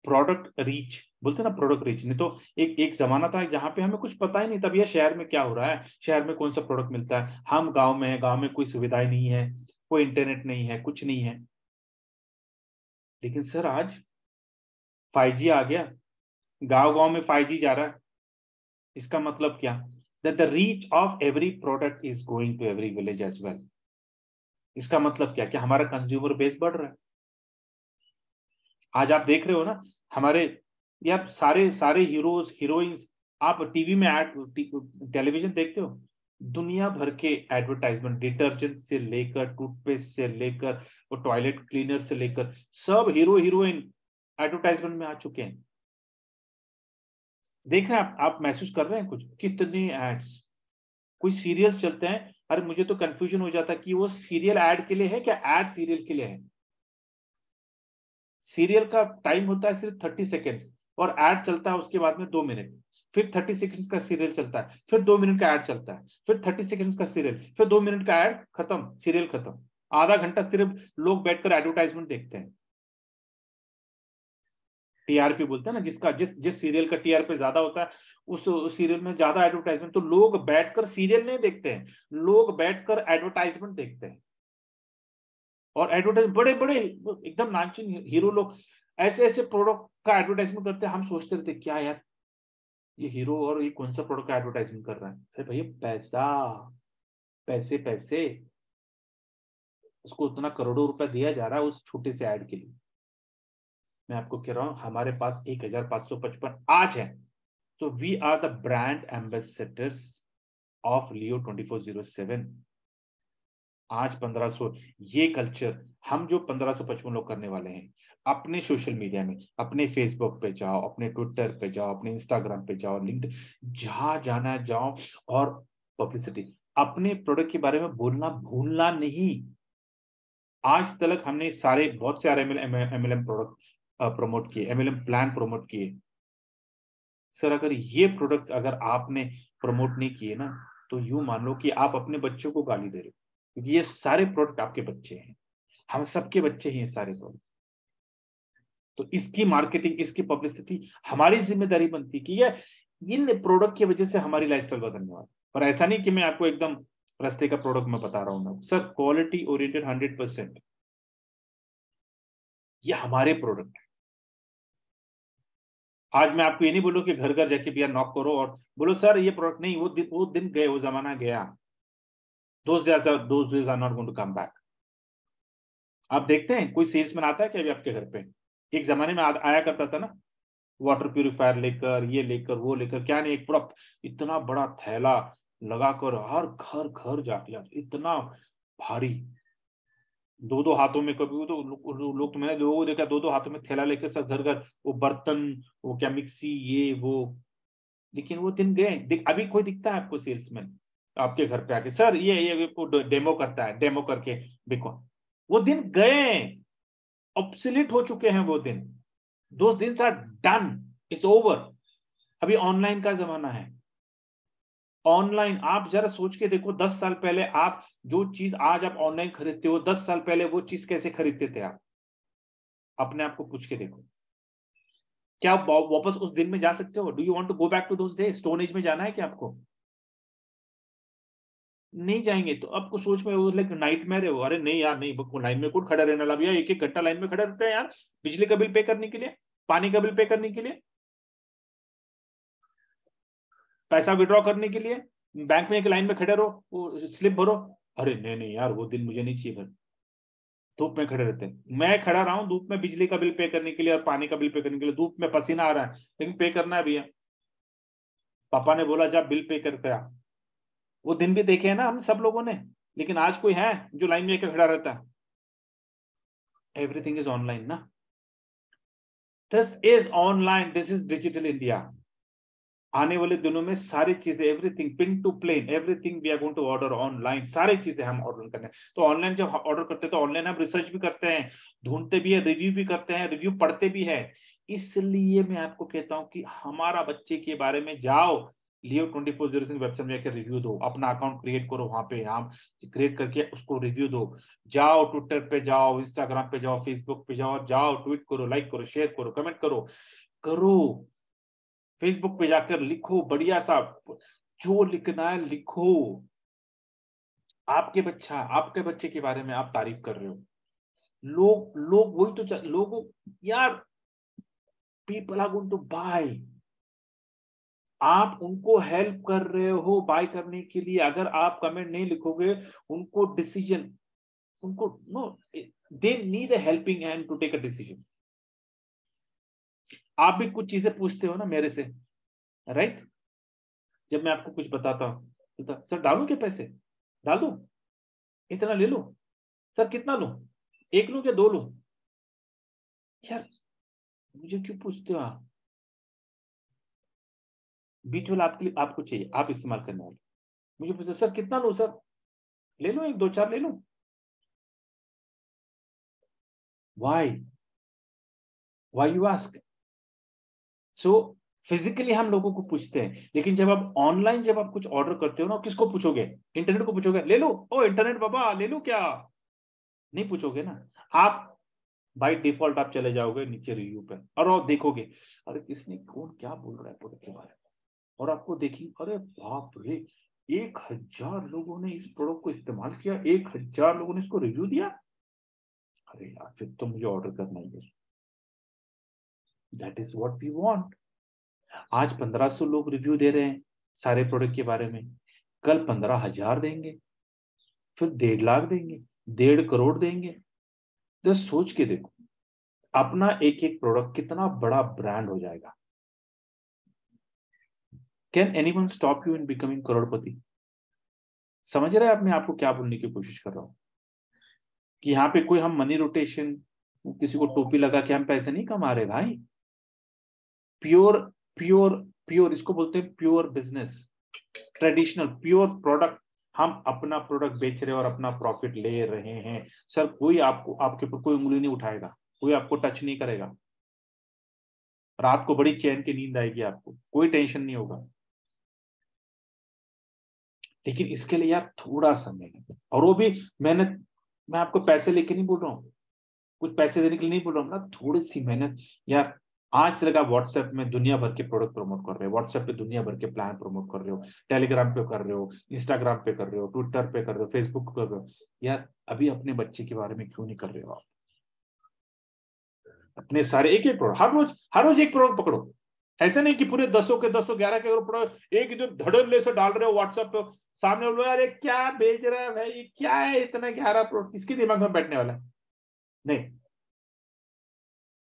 प्रोडक्ट रीच बोलते हैं ना, प्रोडक्ट रीच, नहीं तो एक जमाना था जहां पे हमें कुछ पता ही नहीं, तब ये शहर में क्या हो रहा है, शहर में कौन सा प्रोडक्ट मिलता है, हम गांव में है, गांव में कोई सुविधाएं नहीं है, कोई इंटरनेट नहीं है, कुछ नहीं है, लेकिन सर आज 5G आ गया, गांव गांव में 5G जा रहा है, इसका मतलब क्या, that the reach of every product is going to every village as well। इसका मतलब क्या, कि हमारा कंज्यूमर बेस बढ़ रहा है। आज आप देख रहे हो ना हमारे यार सारे सारे हीरोज हीरोइंस, आप टीवी में टेलीविजन देखते हो, दुनिया भर के एडवर्टाइजमेंट, डिटर्जेंट से लेकर टूथपेस्ट से लेकर वो टॉयलेट क्लीनर से लेकर सब हीरो हीरोइन एडवर्टाइजमेंट में आ चुके हैं। देख रहे हैं आप महसूस कर रहे हैं कुछ, कितने एड्स, कोई सीरियल चलते हैं, अरे मुझे तो कंफ्यूजन हो जाता है कि वो सीरियल ऐड के लिए है क्या ऐड सीरियल के लिए है। सीरियल का टाइम होता है सिर्फ 30 सेकेंड्स और ऐड चलता है उसके बाद में 2 मिनट, फिर 30 सेकंड्स का सीरियल चलता है, फिर 2 मिनट का ऐड चलता है, फिर 30 सेकंड्स का सीरियल, फिर 2 मिनट का ऐड, खत्म, सीरियल खत्म। आधा घंटा सिर्फ लोग बैठकर एडवर्टाइजमेंट देखते हैं। टीआरपी बोलते हैं ना, जिसका जिस जिस सीरियल का टीआरपी ज्यादा होता है उस सीरियल में ज्यादा एडवर्टाइजमेंट। तो लोग बैठकर सीरियल नहीं देखते हैं, लोग बैठकर एडवर्टाइजमेंट देखते हैं। और एडवर्टाइज बड़े बड़े एकदम नामचीन हीरो लोग ऐसे ऐसे प्रोडक्ट का एडवर्टाइजमेंट करते हैं। हम सोचते रहते क्या यार, ये हीरो और ये कौन सा प्रोडक्ट का एडवर्टाइजमेंट कर रहा है? अरे भैया पैसा, पैसे पैसे, उसको उतना करोड़ों रुपया दिया जा रहा है उस छोटे से ऐड के लिए। मैं आपको कह रहा हूं हमारे पास 1555 आज है। तो we are the brand ambassadors of Leo 2407। आज 1500, ये कल्चर हम जो 1555 लोग करने वाले हैं, अपने सोशल मीडिया में, अपने फेसबुक पे जाओ, अपने ट्विटर पे जाओ, अपने इंस्टाग्राम पे जाओ, लिंक्डइन, जहां जाना है जाओ, और पब्लिसिटी, अपने प्रोडक्ट के बारे में बोलना भूलना नहीं। आज तक हमने सारे बहुत सारे एमएलएम प्रोडक्ट प्रमोट किए, एमएलएम प्लान प्रमोट किए। सर अगर ये प्रोडक्ट्स अगर आपने प्रमोट नहीं किए ना, तो यूं मान लो कि आप अपने बच्चों को गाली दे रहे हो, क्योंकि ये सारे प्रोडक्ट आपके बच्चे हैं, हम सबके बच्चे हैं ये सारे प्रोडक्ट। तो इसकी मार्केटिंग, इसकी पब्लिसिटी हमारी जिम्मेदारी बनती है कि ये इन प्रोडक्ट की वजह से हमारी लाइफस्टाइल बदलने वाली। और ऐसा नहीं कि मैं आपको एकदम रास्ते का प्रोडक्ट मैं बता रहा हूं ना सर, क्वालिटी ओरिएंटेड 100%, ये हमारे प्रोडक्ट है। आज मैं आपको ये नहीं बोलूं कि घर घर जाके भैया नॉक करो और बोलो सर ये प्रोडक्ट नहीं, वो दिन गए, वो जमाना गया। those days are not going to come back। आप देखते हैं कोई सेल्समैन आता है क्या अभी आपके घर पे? एक जमाने में आया करता था ना, वाटर प्यूरिफायर लेकर, ये लेकर, वो लेकर, क्या नहीं, एक पूरा इतना बड़ा थैला लगाकर हर घर घर जाके आते, इतना भारी, दो दो हाथों में, कभी तो लोग तो मैंने लोगों को देखा दो दो हाथों में थैला लेकर सब घर घर, वो बर्तन, वो क्या मिक्सी, ये वो। लेकिन वो दिन गए। अभी कोई दिखता है आपको सेल्समैन आपके घर पे आके सर ये डेमो करता है, डेमो करके बिको? वो दिन गए, ऑब्सोलीट हो चुके हैं वो दिन। दो दिन आर डन, इट्स ओवर। अभी ऑनलाइन का जमाना है। ऑनलाइन आप जरा सोच के देखो, 10 साल पहले आप जो चीज आज आप ऑनलाइन खरीदते हो, 10 साल पहले वो चीज कैसे खरीदते थे आप? अपने आप को पूछ के देखो। क्या आप वापस उस दिन में जा सकते हो? Do you want to go back to those days? Stone age में जाना है क्या आपको? नहीं जाएंगे। तो आपको सोच में वो लाइक नाइटमेयर है वो। अरे नहीं यार नहीं, लाइन में कौन खड़ा रहने लगा भैया, एक एक घंटा लाइन में खड़े रहते हैं यार, बिजली का बिल पे करने के लिए, पानी का बिल पे करने के लिए, पैसा विड्रॉ करने के लिए, बैंक में एक लाइन में खड़े रहो, वो स्लिप भरो। अरे नहीं नहीं यार, वो दिन मुझे नहीं चाहिए घर। धूप में खड़े रहते हैं, मैं खड़ा रहा हूं धूप में बिजली का बिल पे करने के लिए और पानी का बिल पे करने के लिए, धूप में पसीना आ रहा है, लेकिन पे करना है भैया। पापा ने बोला जा बिल पे कर गया। वो दिन भी देखे हैं ना हम सब लोगों ने। लेकिन आज कोई है जो लाइन में एक खड़ा रहता है? एवरीथिंग इज ऑनलाइन ना। This is online, this is digital India. आने वाले दिनों में सारी चीजें, everything pin to plane, everything we are going to order online. सारी चीजें हम ऑर्डर करने। तो ऑनलाइन जब ऑर्डर करते हैं तो ऑनलाइन हम रिसर्च भी करते हैं, ढूंढते भी है, रिव्यू भी करते हैं, रिव्यू पढ़ते भी है। इसलिए मैं आपको कहता हूं कि हमारा बच्चे के बारे में जाओ, लियो 2407 वेबसाइट में जाकर रिव्यू दो, अपना अकाउंट क्रिएट करो, वहां पे हम क्रिएट करके उसको रिव्यू दो। जाओ ट्विटर पे जाओ, इंस्टाग्राम पे जाओ, फेसबुक पे जाओ, जाओ ट्वीट करो, लाइक करो, शेयर करो, कमेंट करो, करो। फेसबुक पे जाकर लिखो बढ़िया सा, जो लिखना है लिखो। आपके बच्चे के बारे में आप तारीफ कर रहे हो, लोग लोग वही तो लोगों, यार people are going to buy. आप उनको हेल्प कर रहे हो बाय करने के लिए। अगर आप कमेंट नहीं लिखोगे, उनको डिसीजन, उनको no, they need a helping hand to take a decision. आप भी कुछ चीजें पूछते हो ना मेरे से, राइट? जब मैं आपको कुछ बताता हूँ तो सर डालू क्या पैसे, डाल दू, इतना ले लो, सर कितना लूं, एक लूं क्या दो लूं? यार मुझे क्यों पूछते हो आप? बीच वाला आपके लिए, आपको चाहिए, आप इस्तेमाल करने वाले। मुझे पूछते सर कितना लूं, सर ले लो, एक दो चार ले लो। Why why you ask? So physically हम लोगों को पूछते हैं, लेकिन जब आप ऑनलाइन जब आप कुछ ऑर्डर करते हो ना, किसको पूछोगे? इंटरनेट को पूछोगे, ले लो, ओ इंटरनेट बाबा ले लो क्या? नहीं पूछोगे ना। आप बाय डिफॉल्ट आप चले जाओगे नीचे रिव्यू पे और आप देखोगे अरे किसने कौन क्या बोल रहा है प्रोडक्ट के बारे में, और आपको देखिए अरे बाप रे 1000 लोगों ने इस प्रोडक्ट को इस्तेमाल किया, 1000 लोगों ने इसको रिव्यू दिया। अरे यार फिर तो मुझे ऑर्डर करना ही है। That is what we want. आज 1500 लोग रिव्यू दे रहे हैं सारे प्रोडक्ट के बारे में, कल 15,000 देंगे, फिर 1.5 लाख देंगे, 1.5 करोड़ देंगे। जस्ट सोच के देखो अपना एक एक प्रोडक्ट कितना बड़ा ब्रांड हो जाएगा। Can anyone stop you in becoming करोड़पति? समझ रहे हैं आप मैं आपको क्या बोलने की कोशिश कर रहा हूं? कि यहाँ पे कोई हम मनी रोटेशन, किसी को टोपी लगा के हम पैसे नहीं कमा रहे भाई। प्योर प्योर प्योर इसको बोलते हैं pure business, traditional pure product. हम अपना प्रोडक्ट बेच रहे हैं और अपना प्रॉफिट ले रहे हैं। सर कोई आपको आपके ऊपर कोई उंगली नहीं उठाएगा, कोई आपको टच नहीं करेगा। रात को बड़ी चैन की नींद आएगी आपको, कोई टेंशन नहीं होगा। लेकिन इसके लिए यार थोड़ा समय है, और वो भी मेहनत। मैं आपको पैसे लेके नहीं बोल रहा हूँ, कुछ पैसे देने के लिए नहीं बोल रहा हूँ ना, थोड़ी सी मेहनत यार। आज से लगा व्हाट्सएप में दुनिया भर के प्रोडक्ट प्रमोट कर रहे हो, व्हाट्सएप पे दुनिया भर के प्लान प्रमोट कर रहे हो, टेलीग्राम पे कर रहे हो, इंस्टाग्राम पे कर रहे हो, ट्विटर पे कर रहे हो, फेसबुक पे कर रहे हो। यार अभी अपने बच्चे के बारे में क्यों नहीं कर रहे हो आप? अपने सारे एक एक प्रोडक्ट हर रोज एक प्रोडक्ट पकड़ो। ऐसे नहीं कि पूरे 10 के 10 11 के प्रोडक्ट एक ही दिन धड़ल्ले से डाल रहे हो व्हाट्सएप पे। सामने बोलो अरे क्या बेच रहा है भाई, क्या है इतना 11 प्रोडक्ट, किसके दिमाग में बैठने वाला है? नहीं।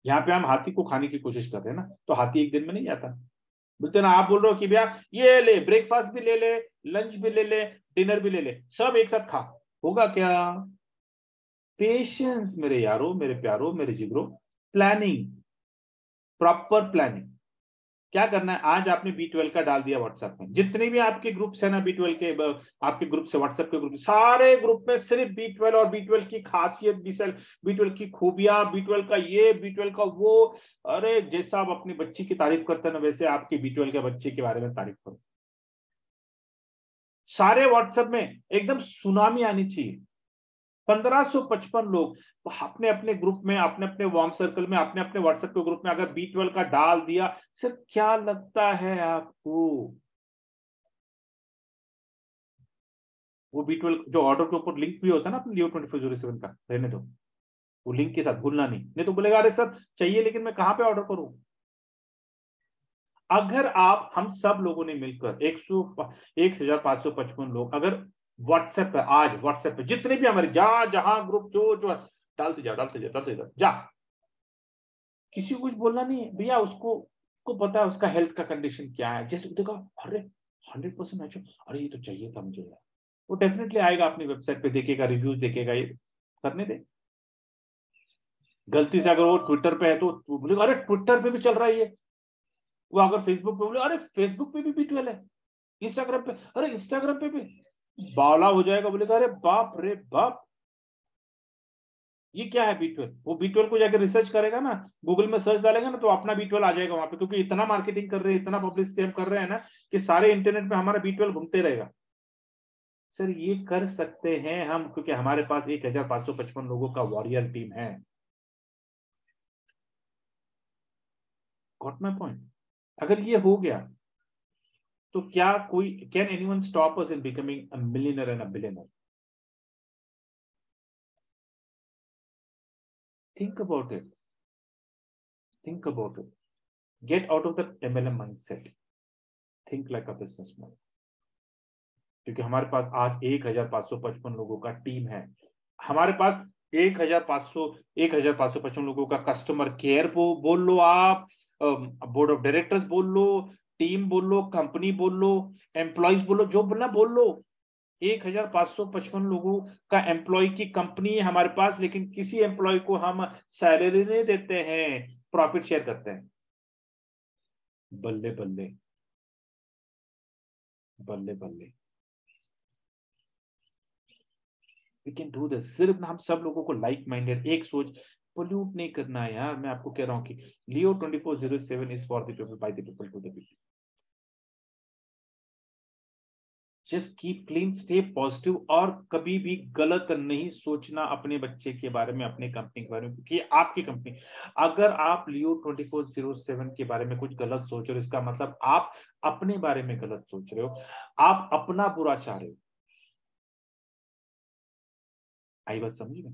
यहाँ पे हम हाथी को खाने की कोशिश कर रहे हैं ना, तो हाथी एक दिन में नहीं आता। बोलते ना, आप बोल रहे हो कि भैया ये ले, ब्रेकफास्ट भी ले ले, लंच भी ले ले, डिनर भी ले ले, सब एक साथ खा, होगा क्या? पेशेंस मेरे यारो, मेरे प्यारो, मेरे जिगरो। Planning, proper planning. क्या करना है? आज आपने B12 का डाल दिया व्हाट्सएप में, जितने भी आपके ग्रुप्स है ना B12 के, आपके ग्रुप से व्हाट्सएप के ग्रुप, सारे ग्रुप में सिर्फ B12 और B12 की खासियत, B12 की खूबियां, B12 का ये, B12 का वो। अरे जैसा आप अपनी बच्ची की तारीफ करते हैं ना, वैसे आपके B12 के बच्चे के बारे में तारीफ करो। सारे व्हाट्सएप में एकदम सुनामी आनी चाहिए। 1555 लोग अपने अपने ग्रुप में, अपने अपने वार्म सर्कल में, अपने अपने व्हाट्सएप के ग्रुप में अगर B12 का डाल दिया, सर क्या लगता है आपको? वो B12 जो ऑर्डर के ऊपर लिंक भी होता है ना अपने Leo 2407 का, रहने दो, वो लिंक के साथ भूलना नहीं, नहीं तो बोलेगा अरे सर चाहिए लेकिन मैं कहां पे ऑर्डर करूं? अगर आप हम सब लोगों ने मिलकर 1555 लोग अगर व्हाट्सएप पे, आज व्हाट्सएप पे जितने भी हमारे जहां जहां ग्रुप जो जो डालते जाओ डालते जाओ डालते जाओ जा, किसी को कुछ बोलना नहीं है भैया। उसको को पता है उसका हेल्थ का कंडीशन क्या है, जैसे देखा अरे 100% अच्छा, अरे ये तो चाहिए था मुझे यार, वो डेफिनेटली आएगा अपनी वेबसाइट पे, देखेगा रिव्यूज देखेगा, ये करने दे। गलती से अगर वो ट्विटर पे है तो बोलेगा अरे ट्विटर पे भी चल रहा है ये। वो अगर फेसबुक पे बोले अरे फेसबुक पे भी B12 है, इंस्टाग्राम पे अरे इंस्टाग्राम पे भी, बावला हो जाएगा, बोलेगा अरे बाप रे बाप ये क्या है B12। वो B12 को जाकर रिसर्च करेगा ना, गूगल में सर्च डालेगा ना, तो अपना B12 आ जाएगा वहां पे, क्योंकि इतना मार्केटिंग कर रहे हैं, इतना पब्लिसिटी हम कर रहे हैं ना, कि सारे इंटरनेट पे हमारा B12 घूमते रहेगा। सर ये कर सकते हैं हम, क्योंकि हमारे पास 1555 लोगों का वॉरियर टीम है। Got my point? अगर ये हो गया तो क्या कोई, can anyone stop us in becoming a millionaire and a billionaire? Think about it, think about it, get out of the MLM mindset, think like a businessman. क्योंकि हमारे पास आज 1555 लोगों का टीम है। हमारे पास 1555 लोगों का कस्टमर केयर बोल लो आप, बोर्ड ऑफ डायरेक्टर्स बोल लो, टीम बोल लो, कंपनी बोल लो, एम्प्लॉयज बोलो, जो बोलना बोल लो। 1555 लोगों का एम्प्लॉय की कंपनी है हमारे पास, लेकिन किसी एम्प्लॉय को हम सैलरी नहीं देते हैं, प्रॉफिट शेयर करते हैं। बल्ले बल्ले, बल्ले बल्ले। We can do this. सिर्फ ना हम सब लोगों को लाइक माइंडेड एक सोच, पोल्यूट नहीं करना है यार। मैं आपको कह रहा हूं कि Leo 2407 is for the people by the people to the people. Just keep clean, stay positive, और कभी भी गलत नहीं सोचना अपने बच्चे के बारे में, अपने कंपनी के बारे में, क्योंकि आपकी कंपनी, अगर आप लियो 2407 के बारे में कुछ गलत सोच रहे हो, इसका मतलब आप अपने बारे में गलत सोच रहे हो, आप अपना बुरा चाह रहे हो। आई बात समझ में?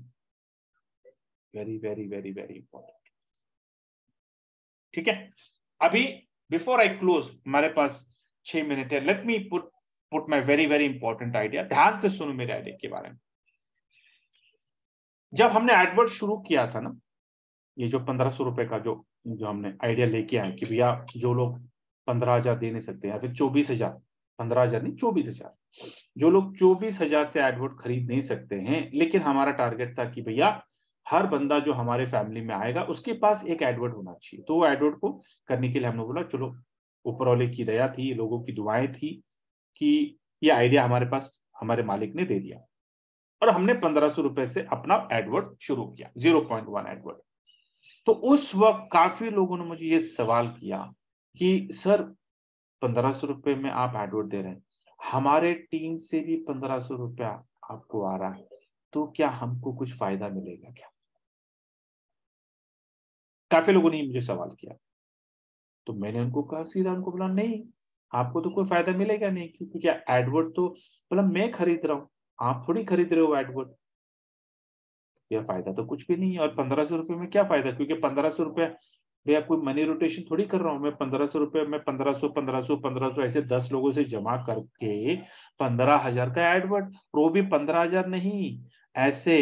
Very very very very important. ठीक है, अभी बिफोर आई क्लोज, हमारे पास 6 मिनट है। Let me put my very very important idea. ध्यान से सुनो मेरे आइडिया के बारे में। जब हमने एडवर्ड शुरू किया था ना, ये जो 1500 रुपए का जो जो हमने आइडिया लेके आए कि भैया जो लोग 15,000 दे नहीं सकते, या फिर 24,000, 15,000 नहीं 24,000, जो लोग 24,000 से एडवर्ड खरीद नहीं सकते हैं, लेकिन हमारा टारगेट था कि भैया हर बंदा जो हमारे फैमिली में आएगा उसके पास एक एडवर्ड होना चाहिए। तो वो एडवर्ड को करने के लिए हमने बोला चलो, ऊपर वाले की दया थी, लोगों की दुआएं थी कि ये आइडिया हमारे पास हमारे मालिक ने दे दिया, और हमने 1500 रुपए से अपना एडवर्ड शुरू किया, 0.1 एडवर्ड। तो उस वक्त काफी लोगों ने मुझे ये सवाल किया कि सर 1500 रुपए में आप एडवर्ड दे रहे हैं, हमारे टीम से भी 1500 रुपया आपको आ रहा है, तो क्या हमको कुछ फायदा मिलेगा क्या? काफी लोगों ने मुझे सवाल किया। तो मैंने उनको कहा, सीधा उनको बोला नहीं, आपको तो कोई फायदा मिलेगा नहीं, क्योंकि एडवर्ड तो बोला मैं खरीद रहा हूं, आप थोड़ी खरीद रहे हो एडवर्ड, या फायदा तो कुछ भी नहीं है। और 1500 रुपये में क्या फायदा, क्योंकि 1500 रुपये भैया कोई मनी रोटेशन थोड़ी कर रहा हूं मैं। 1500 रुपये में 1500 ऐसे 10 लोगों से जमा करके 15,000 का एडवर्ड, वो भी 15,000 नहीं, ऐसे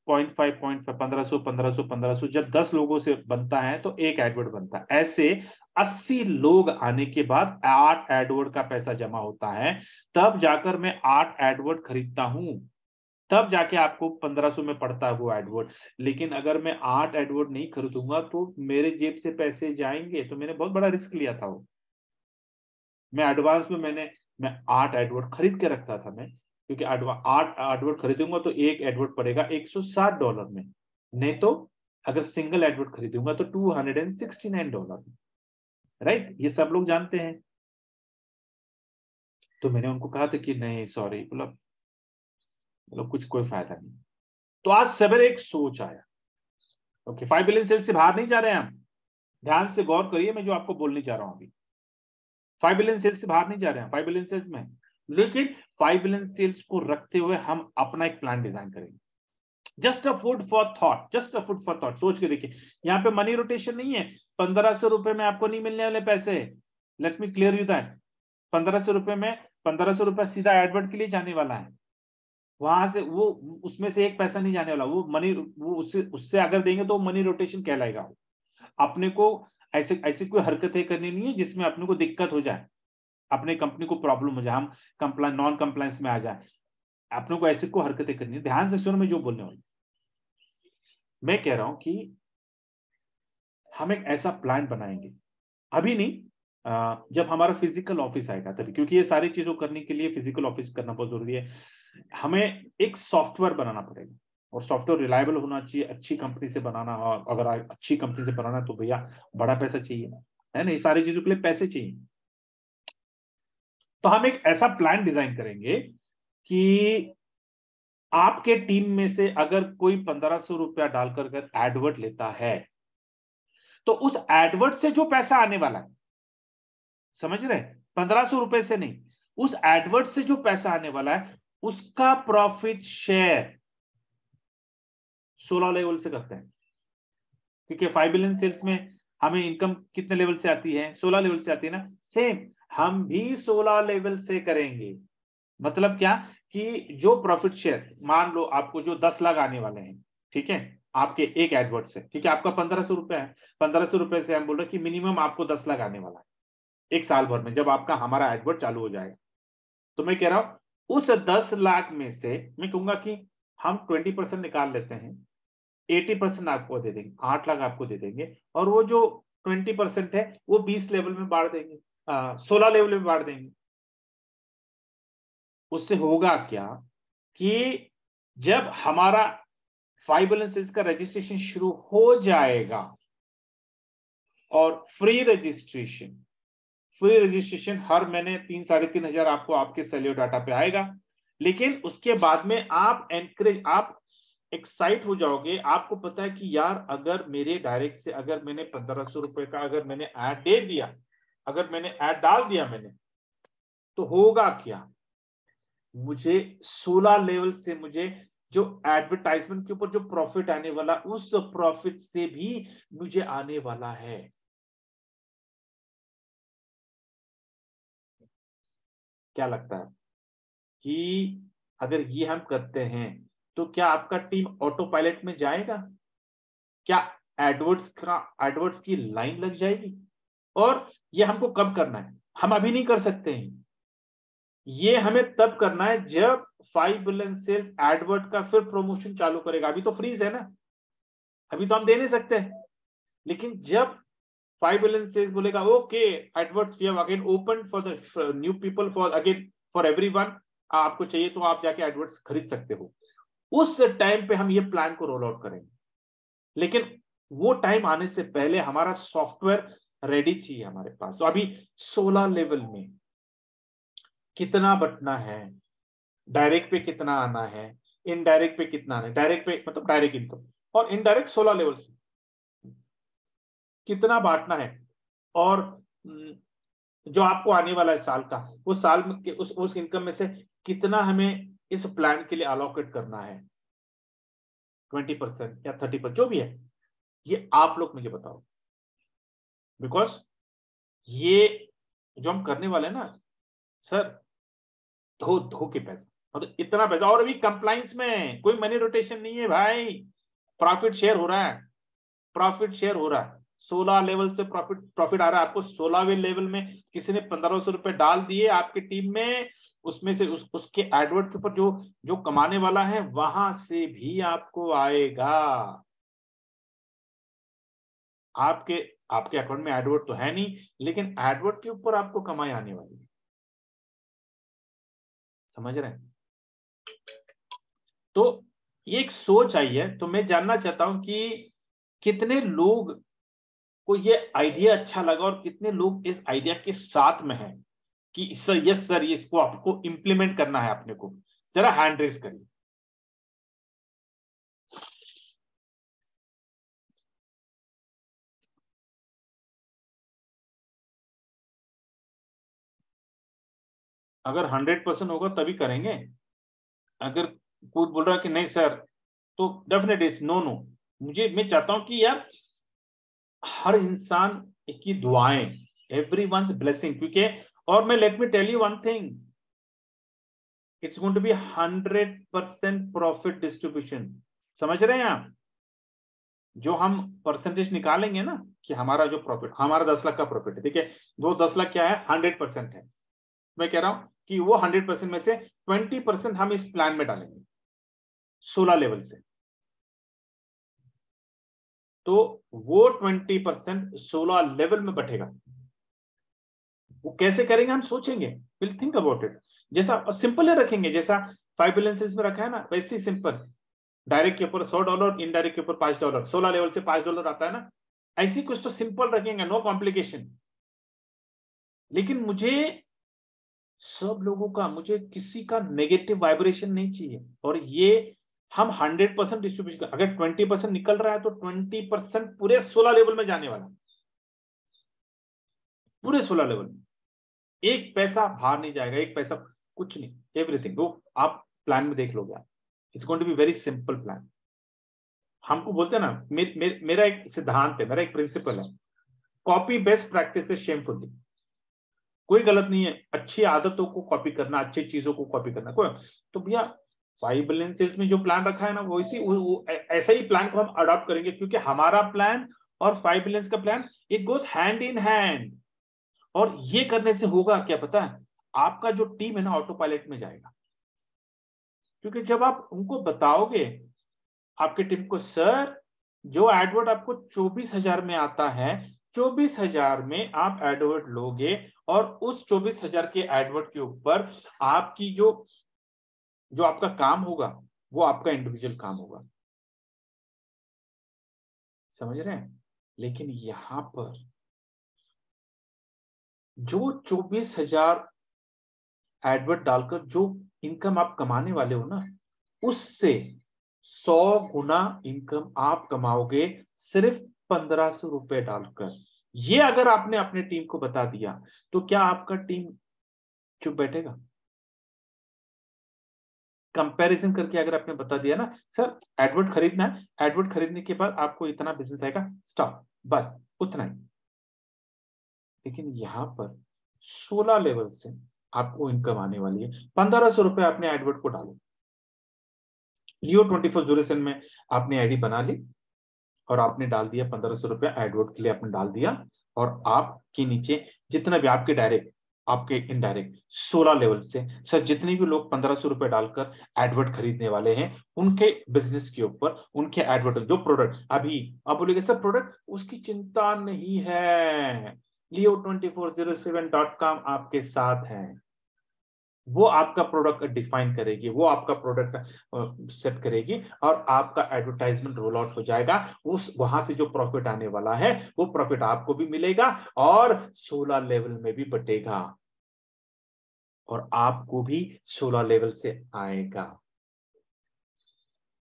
0.5 1500 जब 10 लोगों से बनता है तो एक एडवर्ड बनता है। ऐसे 80 लोग आने के बाद 8 एडवर्ड का पैसा जमा होता है, तब जाकर मैं 8 एडवर्ड खरीदता हूं, तब जाके आपको 1500 में पड़ता है वो एडवर्ड। लेकिन अगर मैं 8 एडवर्ड नहीं खरीदूंगा तो मेरे जेब से पैसे जाएंगे। तो मैंने बहुत बड़ा रिस्क लिया था वो। मैं एडवांस में मैं 8 एडवर्ड खरीद के रखता था मैं, क्योंकि 8 एडवर्ड खरीदूंगा तो एक एडवर्ड पड़ेगा $160 में, नहीं तो अगर सिंगल एडवर्ड खरीदूंगा तो $269 में। राइट, ये सब लोग जानते हैं। तो मैंने उनको कहा था कि नहीं सॉरी, मतलब कुछ कोई फायदा नहीं। तो आज सवेरे एक सोच आया, ओके 5 बिलियन सेल्स से बाहर नहीं जा रहे हैं हम, ध्यान से गौर करिए मैं जो आपको बोलने जा रहा हूं अभी। 5 बिलियन सेल्स से बाहर नहीं जा रहे हैं 5 बिलियन सेल्स में, लेकिन 5 बिलियन सेल्स को रखते हुए हम अपना एक प्लान डिजाइन करेंगे। Just a food for thought, just a food for thought, सोच के देखिए। यहाँ पे मनी रोटेशन नहीं है, 1500 रुपए में आपको नहीं मिलने वाले पैसे। Let me clear you that, 1500 रुपए में 1500 रुपए सीधा एडवर्ट के लिए जाने वाला है, वहां से वो उसमें से एक पैसा नहीं जाने वाला। वो मनी, वो उससे उससे अगर देंगे तो मनी रोटेशन कहलाएगा। अपने को ऐसे ऐसी कोई हरकतें करनी नहीं है जिसमें अपने को दिक्कत हो जाए, अपने कंपनी को प्रॉब्लम हो जाए, हम कंप्लाइन नॉन कंप्लायंस में आ जाए। अपने को ऐसी कोई हरकतें करनी है। ध्यान से सुनो मैं जो बोलने वाला, मैं कह रहा हूं कि हम एक ऐसा प्लान बनाएंगे, अभी नहीं, जब हमारा फिजिकल ऑफिस आएगा तभी, क्योंकि ये सारी चीजों करने के लिए फिजिकल ऑफिस करना बहुत जरूरी है। हमें एक सॉफ्टवेयर बनाना पड़ेगा, और सॉफ्टवेयर रिलायबल होना चाहिए, अच्छी कंपनी से बनाना। और अगर अच्छी कंपनी से बनाना तो भैया बड़ा पैसा चाहिए, है ना, ये सारी चीजों के लिए पैसे चाहिए। तो हम एक ऐसा प्लान डिजाइन करेंगे कि आपके टीम में से अगर कोई 1500 रुपया डालकर एडवर्ट लेता है, तो उस एडवर्ट से जो पैसा आने वाला है, समझ रहे, 1500 रुपए से नहीं, उस एडवर्ट से जो पैसा आने वाला है उसका प्रॉफिट शेयर 16 लेवल से करते हैं। क्योंकि 5 बिलियन सेल्स में हमें इनकम कितने लेवल से आती है, 16 लेवल से आती है ना। सेम हम भी 16 लेवल से करेंगे। मतलब क्या कि जो प्रॉफिट शेयर, मान लो आपको जो 10 लाख आने वाले हैं, ठीक है, आपके एक एडवर्ट से, ठीक है, आपका 1500 रुपए है, 1500 रुपए से हम बोल रहे हैं कि मिनिमम आपको 10 लाख आने वाला है एक साल भर में, जब आपका हमारा एडवर्ट चालू हो जाएगा। तो मैं कह रहा हूं उस 10 लाख में से मैं कहूंगा कि हम 20% निकाल लेते हैं, 80% आपको दे देंगे, 8 लाख आपको दे देंगे, और वो जो 20% है वो 20 लेवल में बांट देंगे, 16 लेवल में बांट देंगे। उससे होगा क्या कि जब हमारा 5 बिलियन सेल्स का रजिस्ट्रेशन शुरू हो जाएगा और फ्री रजिस्ट्रेशन हर महीने 3-3,500 आपको आपके सेलियो डाटा पे आएगा। लेकिन उसके बाद में आप एक्साइट हो जाओगे। आपको पता है कि यार अगर मेरे डायरेक्ट से अगर मैंने 1500 रुपए का अगर मैंने ऐड दे दिया, अगर मैंने ऐड डाल दिया मैंने, तो होगा क्या, मुझे 16 लेवल से मुझे जो एडवर्टाइजमेंट के ऊपर जो प्रॉफिट आने वाला, उस प्रॉफिट से भी मुझे आने वाला है। क्या लगता है कि अगर ये हम करते हैं तो क्या आपका टीम ऑटो पायलट में जाएगा? क्या एडवर्ड्स की लाइन लग जाएगी? और ये हमको कब करना है? हम अभी नहीं कर सकते हैं। ये हमें तब करना है जब 5 बिलियन सेल्स एडवर्ड का फिर प्रमोशन चालू करेगा। अभी तो फ्रीज है ना, अभी तो हम दे नहीं सकते। लेकिन जब 5 बिलियन सेल्स बोलेगा okay awards we have again open for the new people, for again for everyone, आपको चाहिए तो आप जाके एडवर्ड्स खरीद सकते हो, उस टाइम पे हम ये प्लान को रोल आउट करेंगे। लेकिन वो टाइम आने से पहले हमारा सॉफ्टवेयर रेडी चाहिए हमारे पास। तो अभी 16 लेवल में कितना बटना है, डायरेक्ट पे कितना आना है, इनडायरेक्ट पे कितना आना है, डायरेक्ट पे मतलब डायरेक्ट इनकम, और इनडायरेक्ट 16 लेवल से कितना बांटना है, और जो आपको आने वाला है साल का, वो साल में उस इनकम में से कितना हमें इस प्लान के लिए अलोकेट करना है, 20% या 30%, जो भी है, ये आप लोग मुझे बताओ। बिकॉज ये जो हम करने वाले हैं ना सर, धो के पैसा, मतलब इतना पैसा, और अभी कंप्लाइंस में कोई मनी रोटेशन नहीं है भाई, प्रॉफिट शेयर हो रहा है, प्रॉफिट शेयर हो रहा है। 16 लेवल से प्रॉफिट आ रहा है आपको। 16वें लेवल में किसी ने 1500 रुपए डाल दिए आपकी टीम में, उसमें से उसके एडवर्ड के ऊपर जो जो कमाने वाला है वहां से भी आपको आएगा। आपके आपके अकाउंट में एडवर्ड तो है नहीं, लेकिन एडवर्ड के ऊपर आपको कमाई आने वाली है। समझ रहे हैं? तो ये एक सोच आई है। तो मैं जानना चाहता हूं कि कितने लोग को ये आइडिया अच्छा लगा और कितने लोग इस आइडिया के साथ में हैं कि सर यस सर, इसको आपको इंप्लीमेंट करना है अपने को। जरा हैंड रेस करिए। अगर 100% होगा तभी करेंगे। अगर कोई बोल रहा है कि नहीं सर, तो डेफिनेटली नो नो। मैं चाहता हूं कि यार हर इंसान की दुआएं, एवरीवन्स ब्लेसिंग, क्योंकि और मैं let me tell you one thing, it's going to be 100% profit distribution. समझ रहे हैं आप? जो हम परसेंटेज निकालेंगे ना कि हमारा जो प्रॉफिट, हमारा 10 लाख का प्रॉफिट है, ठीक है, वो 10 लाख क्या है, 100% है। मैं कह रहा हूं कि वो 100% में से 20% हम इस प्लान में डालेंगे 16 लेवल से। तो वो 20% 16 लेवल में बटेगा। वो कैसे करेंगे हम सोचेंगे, विल थिंक अबाउट इट। जैसा सिंपल है रखेंगे, जैसा 5 बिलियन सेल्स में रखा है ना, वैसे ही सिंपल। डायरेक्ट के ऊपर $100, इनडायरेक्ट के ऊपर $5, 16 लेवल से $5 आता है ना, ऐसी कुछ तो सिंपल रखेंगे, नो कॉम्प्लिकेशन। लेकिन मुझे सब लोगों का, मुझे किसी का नेगेटिव वाइब्रेशन नहीं चाहिए। और ये हम 100% डिस्ट्रीब्यूशन, अगर 20% निकल रहा है तो 20% पूरे 16 लेवल में जाने वाला, पूरे 16 लेवल में। एक पैसा बाहर नहीं जाएगा, एक पैसा कुछ नहीं, एवरीथिंग। वो आप प्लान में देख लोगे आप, it's going to be very simple plan. हमको बोलते हैं ना, मेरा एक सिद्धांत है, मेरा एक प्रिंसिपल है, कॉपी बेस्ट प्रैक्टिस से शेमफुली। कोई गलत नहीं है अच्छी आदतों को कॉपी करना, अच्छी चीजों को कॉपी करना, कोई तो भैया 5 बिलियन सेल्स में जो प्लान रखा है ना, वो इसी ऐसा ही प्लान को हम अडॉप्ट करेंगे, क्योंकि हमारा प्लान और 5 बिलियन का plan it goes hand in hand. और ये करने से होगा क्या पता है, आपका जो टीम है ना ऑटो पायलट में जाएगा। क्योंकि जब आप उनको बताओगे आपके टीम को, सर जो एडवर्ड आपको 24,000 में आता है, 24,000 में आप एडवर्ड लोगे, और उस 24,000 के एडवर्ड के ऊपर आपकी जो जो आपका काम होगा वो आपका इंडिविजुअल काम होगा। समझ रहे हैं? लेकिन यहां पर जो 24,000 एडवर्ट डालकर जो इनकम आप कमाने वाले हो ना, उससे 100 गुना इनकम आप कमाओगे सिर्फ 1,500 रुपए डालकर। ये अगर आपने अपने टीम को बता दिया तो क्या आपका टीम चुप बैठेगा? कंपैरिजन करके अगर आपने बता दिया ना, सर एडवर्ट खरीदना है, एडवर्ट खरीदने के बाद आपको इतना बिजनेस आएगा, स्टॉप, बस उतना ही। लेकिन यहां पर 16 लेवल से आपको इनकम आने वाली है। 1,500 रुपए आपने एडवर्ट को डालो, लियो 24 ड्यूरेशन में आपने आईडी बना ली और आपने डाल दिया 1,500 रुपया एडवर्ट के लिए आपने डाल दिया, और आपके नीचे जितना भी आपके डायरेक्ट आपके इनडायरेक्ट 16 लेवल से सर जितने भी लोग 1,500 रुपए डालकर एडवर्ट खरीदने वाले हैं, उनके बिजनेस के ऊपर उनके एडवर्ट जो प्रोडक्ट अभी आप बोलेंगे सर प्रोडक्ट उसकी चिंता नहीं है, leo2407.com आपके साथ है। वो आपका प्रोडक्ट डिफाइन करेगी, वो आपका प्रोडक्ट सेट करेगी और आपका एडवर्टाइजमेंट रोल आउट हो जाएगा। उस वहां से जो प्रॉफिट आने वाला है वो प्रॉफिट आपको भी मिलेगा और 16 लेवल में भी बटेगा और आपको भी 16 लेवल से आएगा।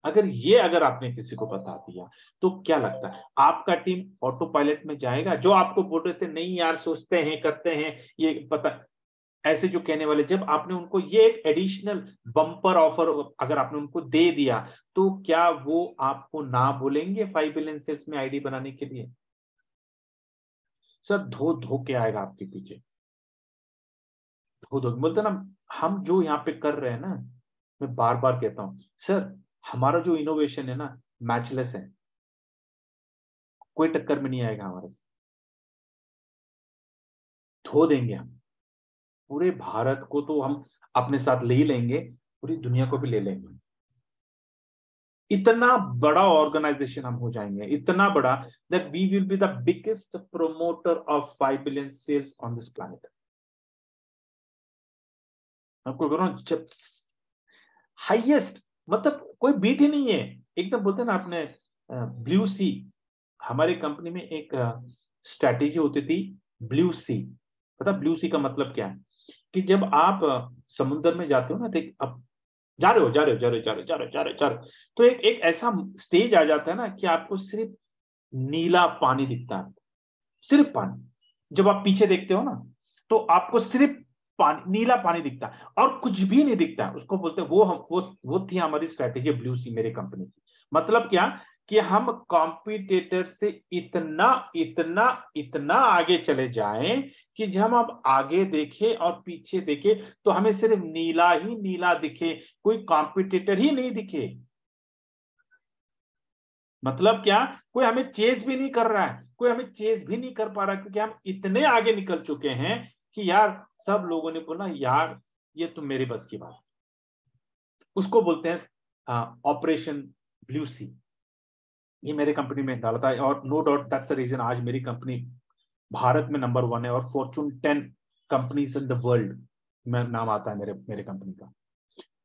अगर आपने किसी को बता दिया तो क्या लगता है आपका टीम ऑटो पायलट में जाएगा? जो आपको बोल रहे थे नहीं यार सोचते हैं करते हैं ये पता, ऐसे जो कहने वाले, जब आपने उनको ये एक एडिशनल बम्पर ऑफर अगर आपने उनको दे दिया तो क्या वो आपको ना बोलेंगे 5 बिलियन सेल्स में आईडी बनाने के लिए? सर धो धो के आएगा आपके पीछे, धो धो बोलते ना। हम जो यहाँ पे कर रहे हैं ना, मैं बार बार कहता हूं सर, हमारा जो इनोवेशन है ना मैचलेस है, कोई टक्कर में नहीं आएगा हमारे से। धो देंगे हम पूरे भारत को, तो हम अपने साथ ले ही लेंगे, पूरी दुनिया को भी ले लेंगे। इतना बड़ा ऑर्गेनाइजेशन हम हो जाएंगे, इतना बड़ा that we will be the biggest promoter of 5 billion sales on this planet. आपको कह रहा हूं जब हाईएस्ट, मतलब कोई बीट ही नहीं है एकदम। बोलते ना आपने ब्लू सी, हमारी कंपनी में एक स्ट्रैटेजी होती थी ब्लू सी। पता ब्लू सी का मतलब क्या है? कि जब आप समुद्र में जाते हो ना, तो अब जा रहे हो जा रहे हो जा रहे हो जा रहे हो जा रहे हो जा रहे हो जा रहे हो, तो एक ऐसा स्टेज आ जाता है ना कि आपको सिर्फ नीला पानी दिखता है, सिर्फ पानी। जब आप पीछे देखते हो ना तो आपको सिर्फ पानी, नीला पानी दिखता है और कुछ भी नहीं दिखता है। उसको बोलते हैं वो थी हमारी स्ट्रैटेजी ब्लू सी मेरे कंपनी की। मतलब क्या कि हम कॉम्पिटिटर से इतना इतना इतना आगे चले जाएं कि जब हम अब आगे देखें और पीछे देखें तो हमें सिर्फ नीला ही नीला दिखे, कोई कॉम्पिटिटर ही नहीं दिखे। मतलब क्या, कोई हमें चेज भी नहीं कर रहा है, कोई हमें चेज भी नहीं कर पा रहा, क्योंकि हम इतने आगे निकल चुके हैं कि यार सब लोगों ने बोला यार ये तो मेरे बस की बात। उसको बोलते हैं ऑपरेशन ब्लू सी। ये मेरे कंपनी में डाला था और no doubt that's the reason आज मेरी कंपनी भारत में नंबर 1 है और fortune 10 companies in the world में नाम आता है मेरे मेरे कंपनी का।